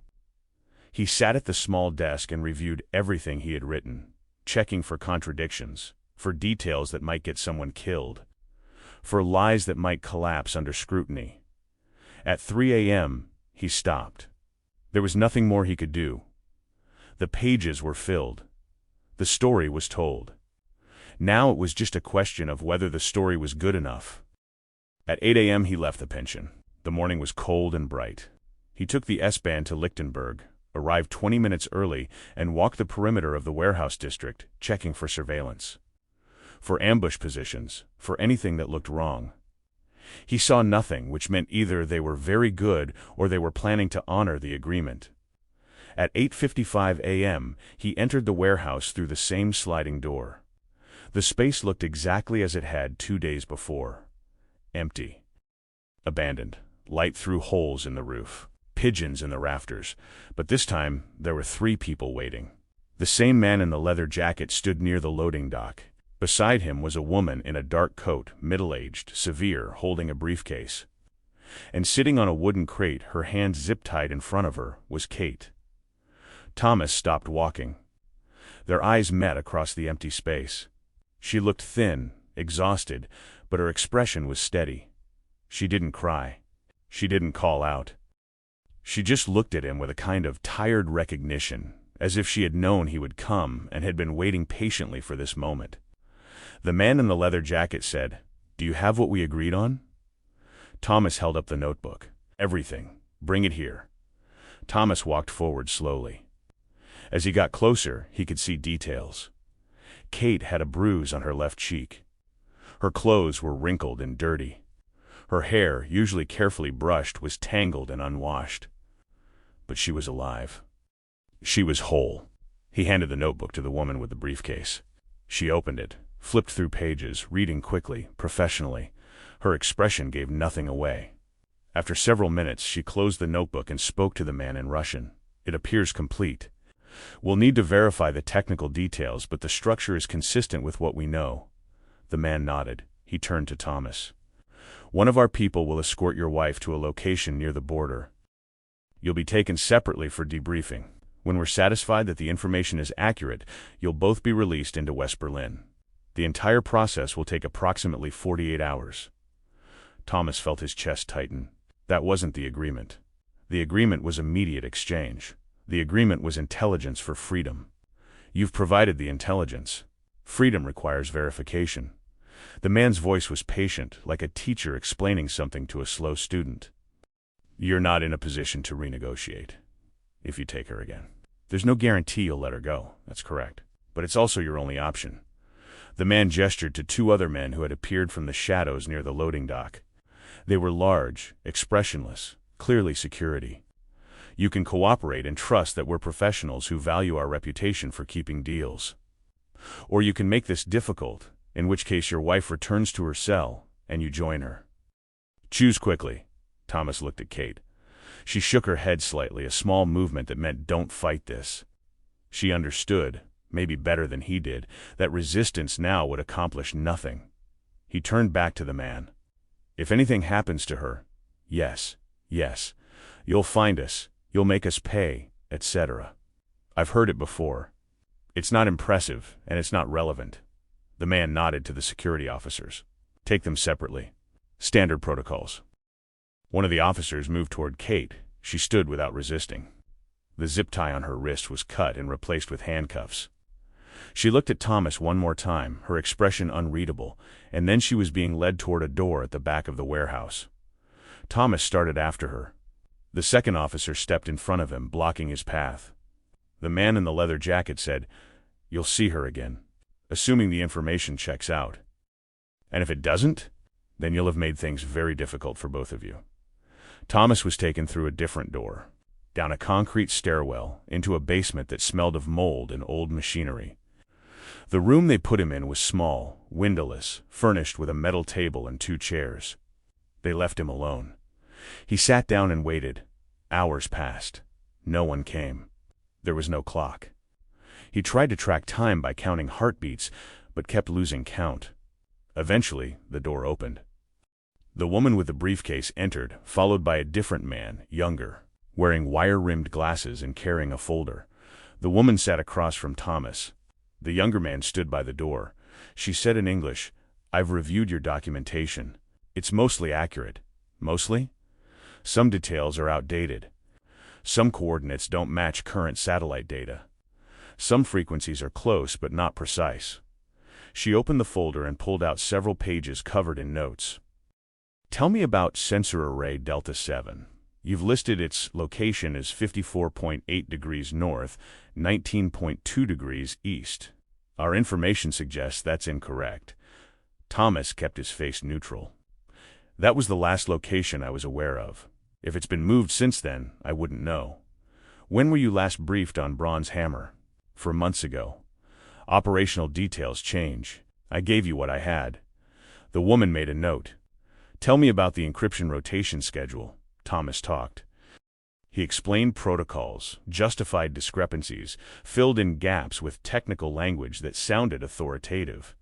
He sat at the small desk and reviewed everything he had written, checking for contradictions, for details that might get someone killed, for lies that might collapse under scrutiny. At 3 a.m., he stopped. There was nothing more he could do. The pages were filled. The story was told. Now it was just a question of whether the story was good enough. At 8 a.m. he left the pension. The morning was cold and bright. He took the S-Bahn to Lichtenberg, arrived 20 minutes early, and walked the perimeter of the warehouse district, checking for surveillance, for ambush positions, for anything that looked wrong. He saw nothing, which meant either they were very good or they were planning to honor the agreement. At 8:55 a.m., he entered the warehouse through the same sliding door. The space looked exactly as it had 2 days before. Empty. Abandoned. Light through holes in the roof. Pigeons in the rafters. But this time, there were 3 people waiting. The same man in the leather jacket stood near the loading dock. Beside him was a woman in a dark coat, middle-aged, severe, holding a briefcase. And sitting on a wooden crate, her hands zip-tied in front of her, was Kate. Thomas stopped walking. Their eyes met across the empty space. She looked thin, exhausted, but her expression was steady. She didn't cry. She didn't call out. She just looked at him with a kind of tired recognition, as if she had known he would come and had been waiting patiently for this moment. The man in the leather jacket said, "Do you have what we agreed on?" Thomas held up the notebook. "Everything. Bring it here." Thomas walked forward slowly. As he got closer, he could see details. Kate had a bruise on her left cheek. Her clothes were wrinkled and dirty. Her hair, usually carefully brushed, was tangled and unwashed. But she was alive. She was whole. He handed the notebook to the woman with the briefcase. She opened it, flipped through pages, reading quickly, professionally. Her expression gave nothing away. After several minutes, she closed the notebook and spoke to the man in Russian. "It appears complete. We'll need to verify the technical details, but the structure is consistent with what we know." The man nodded. He turned to Thomas. "One of our people will escort your wife to a location near the border. You'll be taken separately for debriefing. When we're satisfied that the information is accurate, you'll both be released into West Berlin. The entire process will take approximately 48 hours. Thomas felt his chest tighten. That wasn't the agreement. The agreement was immediate exchange. The agreement was intelligence for freedom. You've provided the intelligence. Freedom requires verification. The man's voice was patient, like a teacher explaining something to a slow student. You're not in a position to renegotiate, if you take her again. There's no guarantee you'll let her go, that's correct. But it's also your only option. The man gestured to 2 other men who had appeared from the shadows near the loading dock. They were large, expressionless, clearly security. You can cooperate and trust that we're professionals who value our reputation for keeping deals. Or you can make this difficult, in which case your wife returns to her cell, and you join her. Choose quickly." Thomas looked at Kate. She shook her head slightly, a small movement that meant don't fight this. She understood, maybe better than he did, that resistance now would accomplish nothing. He turned back to the man. "If anything happens to her, yes, you'll find us, you'll make us pay, etc. I've heard it before. It's not impressive, and it's not relevant." The man nodded to the security officers. "Take them separately. Standard protocols." One of the officers moved toward Kate. She stood without resisting. The zip tie on her wrist was cut and replaced with handcuffs. She looked at Thomas one more time, her expression unreadable, and then she was being led toward a door at the back of the warehouse. Thomas started after her. The second officer stepped in front of him, blocking his path. The man in the leather jacket said, "You'll see her again, assuming the information checks out. And if it doesn't, then you'll have made things very difficult for both of you." Thomas was taken through a different door, down a concrete stairwell, into a basement that smelled of mold and old machinery. The room they put him in was small, windowless, furnished with a metal table and 2 chairs. They left him alone. He sat down and waited. Hours passed. No one came. There was no clock. He tried to track time by counting heartbeats, but kept losing count. Eventually, the door opened. The woman with the briefcase entered, followed by a different man, younger, wearing wire-rimmed glasses and carrying a folder. The woman sat across from Thomas. The younger man stood by the door. She said in English, "I've reviewed your documentation. It's mostly accurate." Mostly? Some details are outdated. Some coordinates don't match current satellite data. Some frequencies are close but not precise. She opened the folder and pulled out several pages covered in notes. "Tell me about sensor array Delta 7. You've listed its location as 54.8 degrees north, 19.2 degrees east. Our information suggests that's incorrect." Thomas kept his face neutral. "That was the last location I was aware of. If it's been moved since then, I wouldn't know." "When were you last briefed on Bronze Hammer?" "4 months ago. Operational details change. I gave you what I had." The woman made a note. "Tell me about the encryption rotation schedule." Thomas talked. He explained protocols, justified discrepancies, filled in gaps with technical language that sounded authoritative.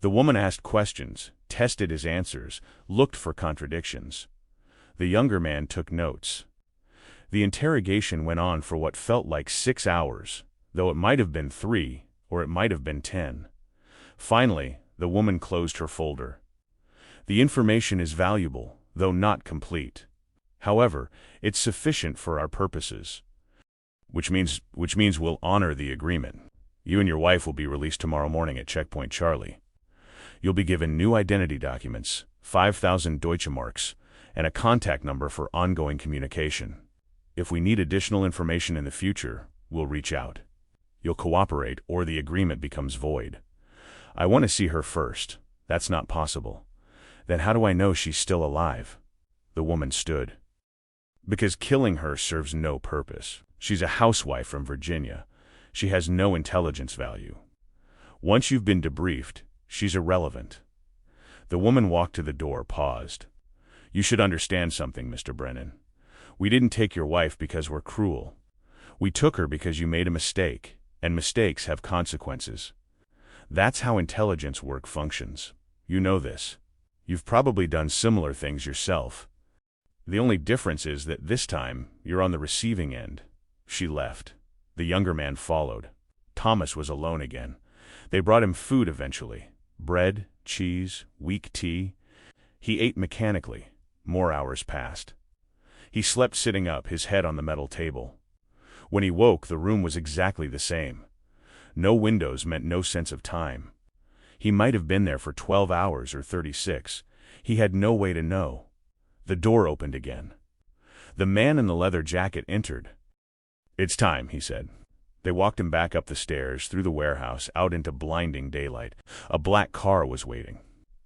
The woman asked questions, tested his answers, looked for contradictions. The younger man took notes. The interrogation went on for what felt like 6 hours, though it might have been 3, or it might have been 10. Finally, the woman closed her folder. "The information is valuable, though not complete. However, it's sufficient for our purposes. Which means we'll honor the agreement. You and your wife will be released tomorrow morning at Checkpoint Charlie. You'll be given new identity documents, 5,000 Deutsche Marks, and a contact number for ongoing communication. If we need additional information in the future, we'll reach out. You'll cooperate or the agreement becomes void." "I want to see her first." "That's not possible." "Then how do I know she's still alive?" The woman stood. "Because killing her serves no purpose. She's a housewife from Virginia. She has no intelligence value. Once you've been debriefed, she's irrelevant." The woman walked to the door, paused. "You should understand something, Mr. Brennan. We didn't take your wife because we're cruel. We took her because you made a mistake, and mistakes have consequences. That's how intelligence work functions. You know this. You've probably done similar things yourself. The only difference is that this time, you're on the receiving end." She left. The younger man followed. Thomas was alone again. They brought him food eventually. Bread, cheese, weak tea. He ate mechanically. More hours passed. He slept sitting up, his head on the metal table. When he woke, the room was exactly the same. No windows meant no sense of time. He might have been there for 12 hours or 36. He had no way to know. The door opened again. The man in the leather jacket entered. "It's time," he said. They walked him back up the stairs, through the warehouse, out into blinding daylight. A black car was waiting.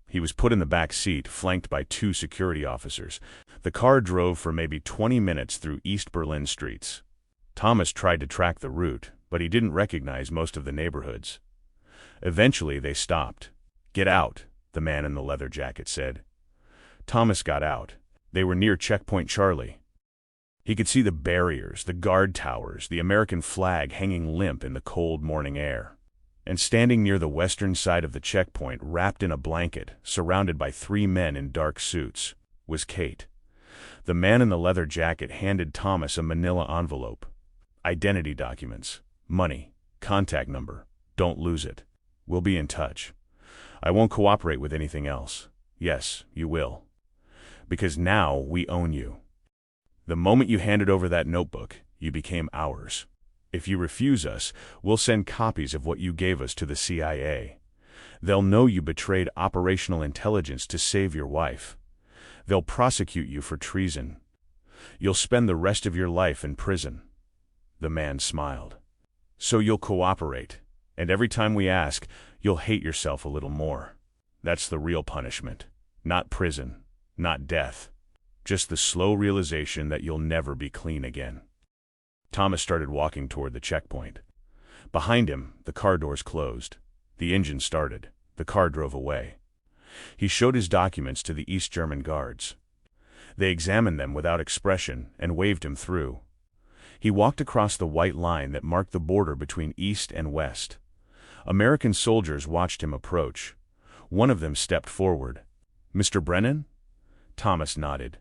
He was put in the back seat, flanked by 2 security officers. The car drove for maybe 20 minutes through East Berlin streets. Thomas tried to track the route, but he didn't recognize most of the neighborhoods. Eventually they stopped. "Get out," the man in the leather jacket said. Thomas got out. They were near Checkpoint Charlie. He could see the barriers, the guard towers, the American flag hanging limp in the cold morning air. And standing near the western side of the checkpoint, wrapped in a blanket, surrounded by 3 men in dark suits, was Kate. The man in the leather jacket handed Thomas a manila envelope. "Identity documents, money, contact number. Don't lose it. We'll be in touch. I won't cooperate with anything else." "Yes, you will. Because now we own you. The moment you handed over that notebook, you became ours. If you refuse us, we'll send copies of what you gave us to the CIA. They'll know you betrayed operational intelligence to save your wife. They'll prosecute you for treason. You'll spend the rest of your life in prison." The man smiled. "So you'll cooperate, and every time we ask, you'll hate yourself a little more. That's the real punishment. Not prison, not death. Just the slow realization that you'll never be clean again." Thomas started walking toward the checkpoint. Behind him, the car doors closed. The engine started. The car drove away. He showed his documents to the East German guards. They examined them without expression and waved him through. He walked across the white line that marked the border between East and West. American soldiers watched him approach. One of them stepped forward. "Mr. Brennan?" Thomas nodded.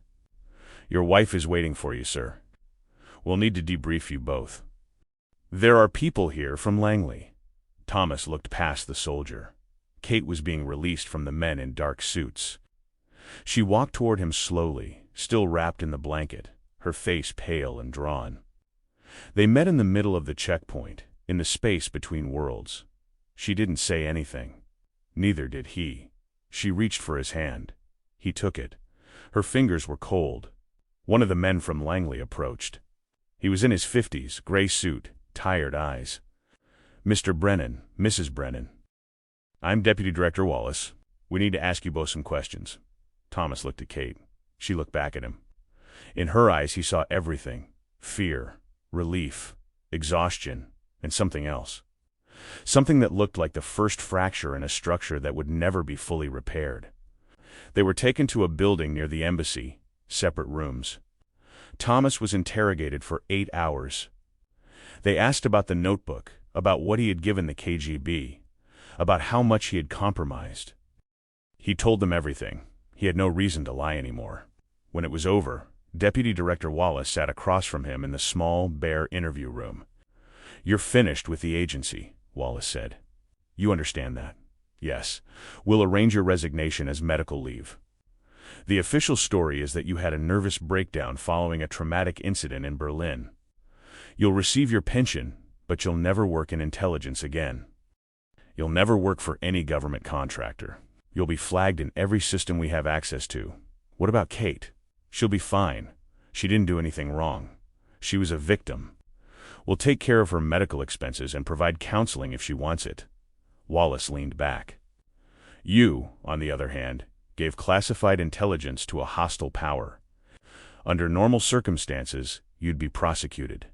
"Your wife is waiting for you, sir. We'll need to debrief you both." "There are people here from Langley." Thomas looked past the soldier. Kate was being released from the men in dark suits. She walked toward him slowly, still wrapped in the blanket, her face pale and drawn. They met in the middle of the checkpoint, in the space between worlds. She didn't say anything. Neither did he. She reached for his hand. He took it. Her fingers were cold. One of the men from Langley approached. He was in his 50s, gray suit, tired eyes. "Mr. Brennan, Mrs. Brennan." "I'm Deputy Director Wallace. We need to ask you both some questions." Thomas looked at Kate. She looked back at him. In her eyes he saw everything: fear, relief, exhaustion, and something else. Something that looked like the first fracture in a structure that would never be fully repaired. They were taken to a building near the embassy, separate rooms. Thomas was interrogated for 8 hours. They asked about the notebook, about what he had given the KGB, about how much he had compromised. He told them everything. He had no reason to lie anymore. When it was over, Deputy Director Wallace sat across from him in the small, bare interview room. "You're finished with the agency," Wallace said. "You understand that?" "Yes. We'll arrange your resignation as medical leave. The official story is that you had a nervous breakdown following a traumatic incident in Berlin. You'll receive your pension, but you'll never work in intelligence again. You'll never work for any government contractor. You'll be flagged in every system we have access to. What about Kate? She'll be fine. She didn't do anything wrong. She was a victim. We'll take care of her medical expenses and provide counseling if she wants it." Wallace leaned back. "You, on the other hand, gave classified intelligence to a hostile power. Under normal circumstances, you'd be prosecuted.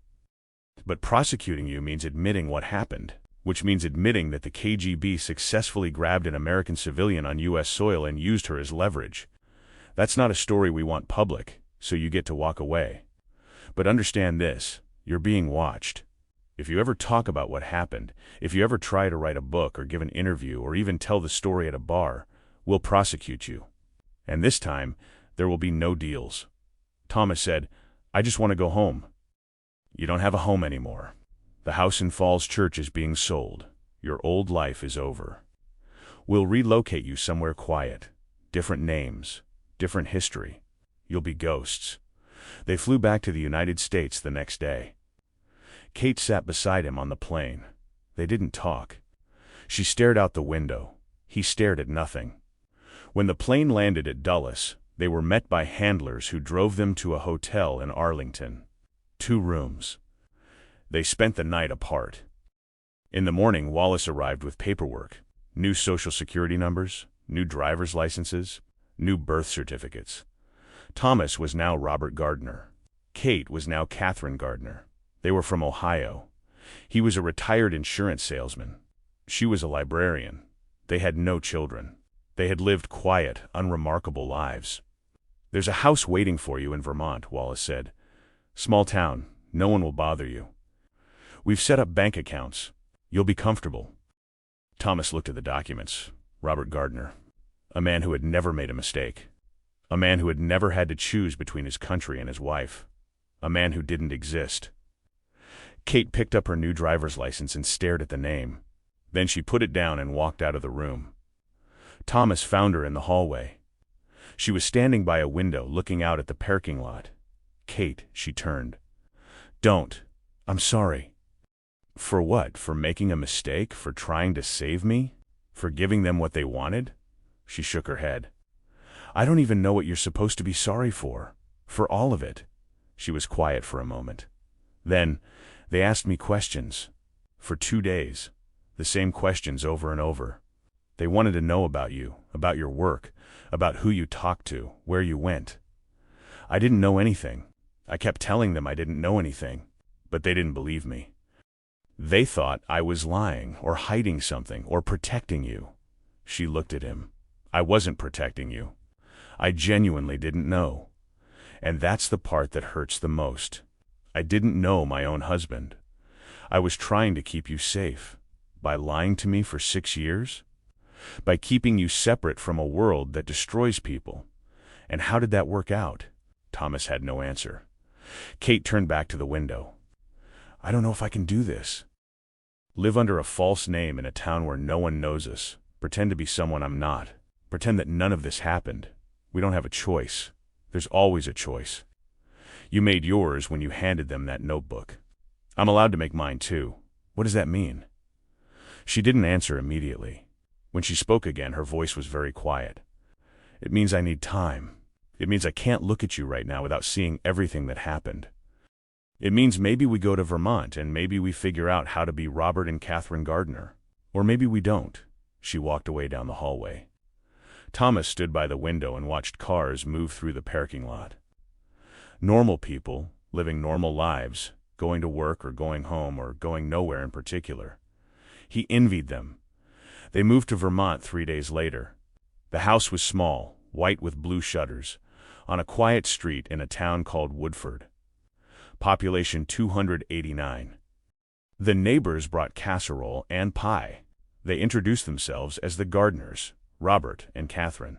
But prosecuting you means admitting what happened, which means admitting that the KGB successfully grabbed an American civilian on U.S. soil and used her as leverage. That's not a story we want public, so you get to walk away. But understand this, you're being watched. If you ever talk about what happened, if you ever try to write a book or give an interview or even tell the story at a bar, we'll prosecute you. And this time, there will be no deals." Thomas said, "I just want to go home." "You don't have a home anymore. The house in Falls Church is being sold. Your old life is over. We'll relocate you somewhere quiet. Different names, different history. You'll be ghosts." They flew back to the United States the next day. Kate sat beside him on the plane. They didn't talk. She stared out the window. He stared at nothing. When the plane landed at Dulles, they were met by handlers who drove them to a hotel in Arlington. 2 rooms. They spent the night apart. In the morning, Wallace arrived with paperwork: new Social Security numbers, new driver's licenses, new birth certificates. Thomas was now Robert Gardner. Kate was now Catherine Gardner. They were from Ohio. He was a retired insurance salesman. She was a librarian. They had no children. They had lived quiet, unremarkable lives. "There's a house waiting for you in Vermont," Wallace said. "Small town. No one will bother you. We've set up bank accounts. You'll be comfortable." Thomas looked at the documents. Robert Gardner. A man who had never made a mistake. A man who had never had to choose between his country and his wife. A man who didn't exist. Kate picked up her new driver's license and stared at the name. Then she put it down and walked out of the room. Thomas found her in the hallway. She was standing by a window looking out at the parking lot. "Kate," she turned. "Don't. I'm sorry." "For what? For making a mistake? For trying to save me? For giving them what they wanted?" She shook her head. "I don't even know what you're supposed to be sorry for. For all of it." She was quiet for a moment. Then, they asked me questions. For 2 days. The same questions over and over. They wanted to know about you, about your work, about who you talked to, where you went. I didn't know anything. I kept telling them I didn't know anything, but they didn't believe me. They thought I was lying, or hiding something, or protecting you. She looked at him. I wasn't protecting you. I genuinely didn't know. And that's the part that hurts the most. I didn't know my own husband. I was trying to keep you safe. By lying to me for 6 years? By keeping you separate from a world that destroys people. And how did that work out? Thomas had no answer. Kate turned back to the window. I don't know if I can do this. Live under a false name in a town where no one knows us. Pretend to be someone I'm not. Pretend that none of this happened. We don't have a choice. There's always a choice. You made yours when you handed them that notebook. I'm allowed to make mine too. What does that mean? She didn't answer immediately. When she spoke again, her voice was very quiet. It means I need time. It means I can't look at you right now without seeing everything that happened. It means maybe we go to Vermont and maybe we figure out how to be Robert and Catherine Gardner. Or maybe we don't. She walked away down the hallway. Thomas stood by the window and watched cars move through the parking lot. Normal people, living normal lives, going to work or going home or going nowhere in particular. He envied them. They moved to Vermont 3 days later. The house was small, white with blue shutters, on a quiet street in a town called Woodford. Population 289. The neighbors brought casserole and pie. They introduced themselves as the Gardners, Robert and Catherine.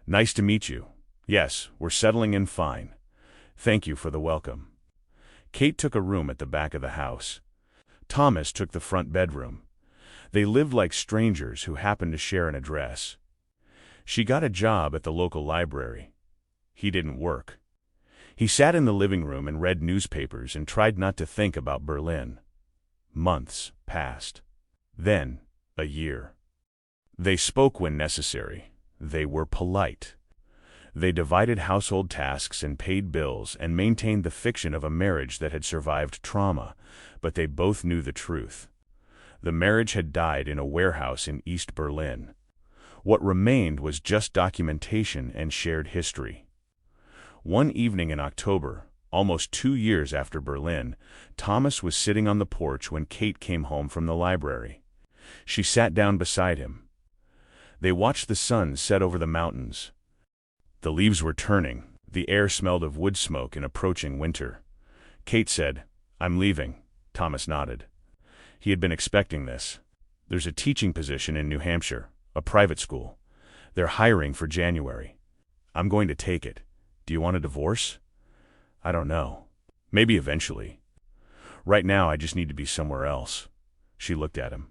Nice to meet you. Yes, we're settling in fine. Thank you for the welcome. Kate took a room at the back of the house. Thomas took the front bedroom. They lived like strangers who happened to share an address. She got a job at the local library. He didn't work. He sat in the living room and read newspapers and tried not to think about Berlin. Months passed. Then, a year. They spoke when necessary. They were polite. They divided household tasks and paid bills and maintained the fiction of a marriage that had survived trauma, but they both knew the truth. The marriage had died in a warehouse in East Berlin. What remained was just documentation and shared history. One evening in October, almost 2 years after Berlin, Thomas was sitting on the porch when Kate came home from the library. She sat down beside him. They watched the sun set over the mountains. The leaves were turning. The air smelled of wood smoke in approaching winter. Kate said, I'm leaving. Thomas nodded. He had been expecting this. There's a teaching position in New Hampshire, a private school. They're hiring for January. I'm going to take it. Do you want a divorce? I don't know. Maybe eventually. Right now, I just need to be somewhere else. She looked at him.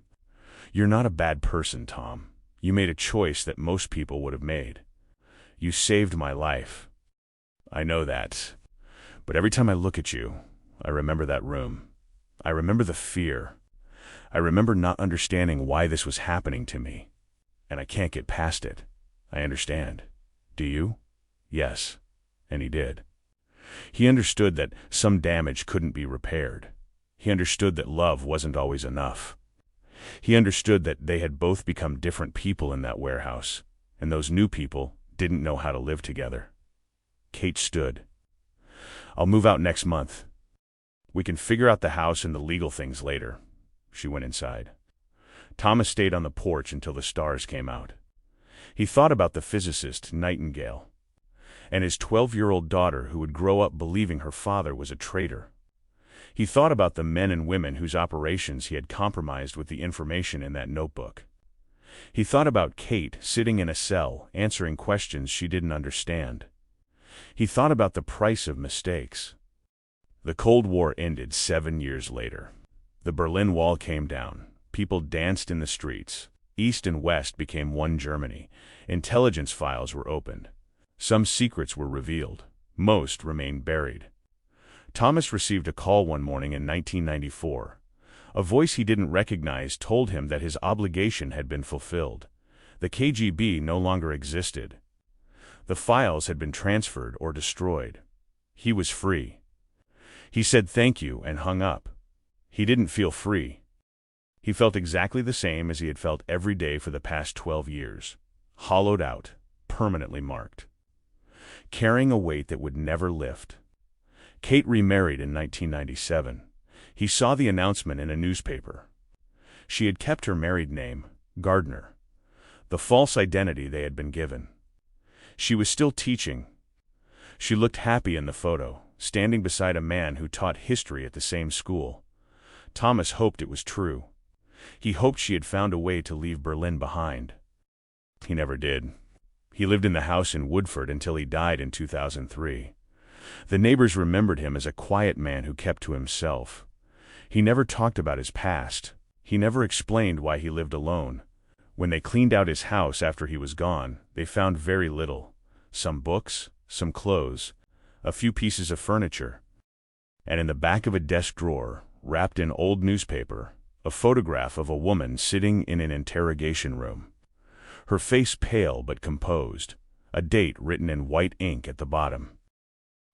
You're not a bad person, Tom. You made a choice that most people would have made. You saved my life. I know that. But every time I look at you, I remember that room. I remember the fear. I remember not understanding why this was happening to me. And I can't get past it. I understand. Do you? Yes. And he did. He understood that some damage couldn't be repaired. He understood that love wasn't always enough. He understood that they had both become different people in that warehouse, and those new people didn't know how to live together. Kate stood. I'll move out next month. We can figure out the house and the legal things later. She went inside. Thomas stayed on the porch until the stars came out. He thought about the physicist, Nightingale, and his 12-year-old daughter who would grow up believing her father was a traitor. He thought about the men and women whose operations he had compromised with the information in that notebook. He thought about Kate sitting in a cell, answering questions she didn't understand. He thought about the price of mistakes. The Cold War ended 7 years later. The Berlin Wall came down. People danced in the streets. East and West became one Germany. Intelligence files were opened. Some secrets were revealed. Most remained buried. Thomas received a call one morning in 1994. A voice he didn't recognize told him that his obligation had been fulfilled. The KGB no longer existed. The files had been transferred or destroyed. He was free. He said thank you and hung up. He didn't feel free. He felt exactly the same as he had felt every day for the past 12 years. Hollowed out, permanently marked. Carrying a weight that would never lift. Kate remarried in 1997. He saw the announcement in a newspaper. She had kept her married name, Gardner, the false identity they had been given. She was still teaching. She looked happy in the photo, standing beside a man who taught history at the same school. Thomas hoped it was true. He hoped she had found a way to leave Berlin behind. He never did. He lived in the house in Woodford until he died in 2003. The neighbors remembered him as a quiet man who kept to himself. He never talked about his past. He never explained why he lived alone. When they cleaned out his house after he was gone, they found very little. Some books, some clothes, a few pieces of furniture. And in the back of a desk drawer, wrapped in old newspaper, a photograph of a woman sitting in an interrogation room. Her face pale but composed, a date written in white ink at the bottom.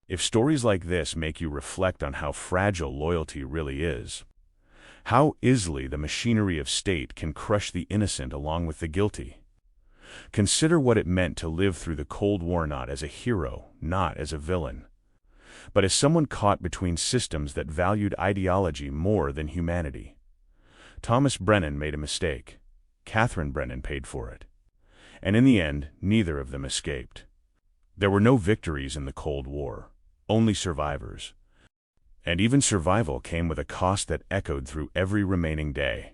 If stories like this make you reflect on how fragile loyalty really is, how easily the machinery of state can crush the innocent along with the guilty, consider what it meant to live through the Cold War not as a hero, not as a villain, but as someone caught between systems that valued ideology more than humanity. Thomas Brennan made a mistake. Catherine Brennan paid for it. And in the end, neither of them escaped. There were no victories in the Cold War, only survivors. And even survival came with a cost that echoed through every remaining day.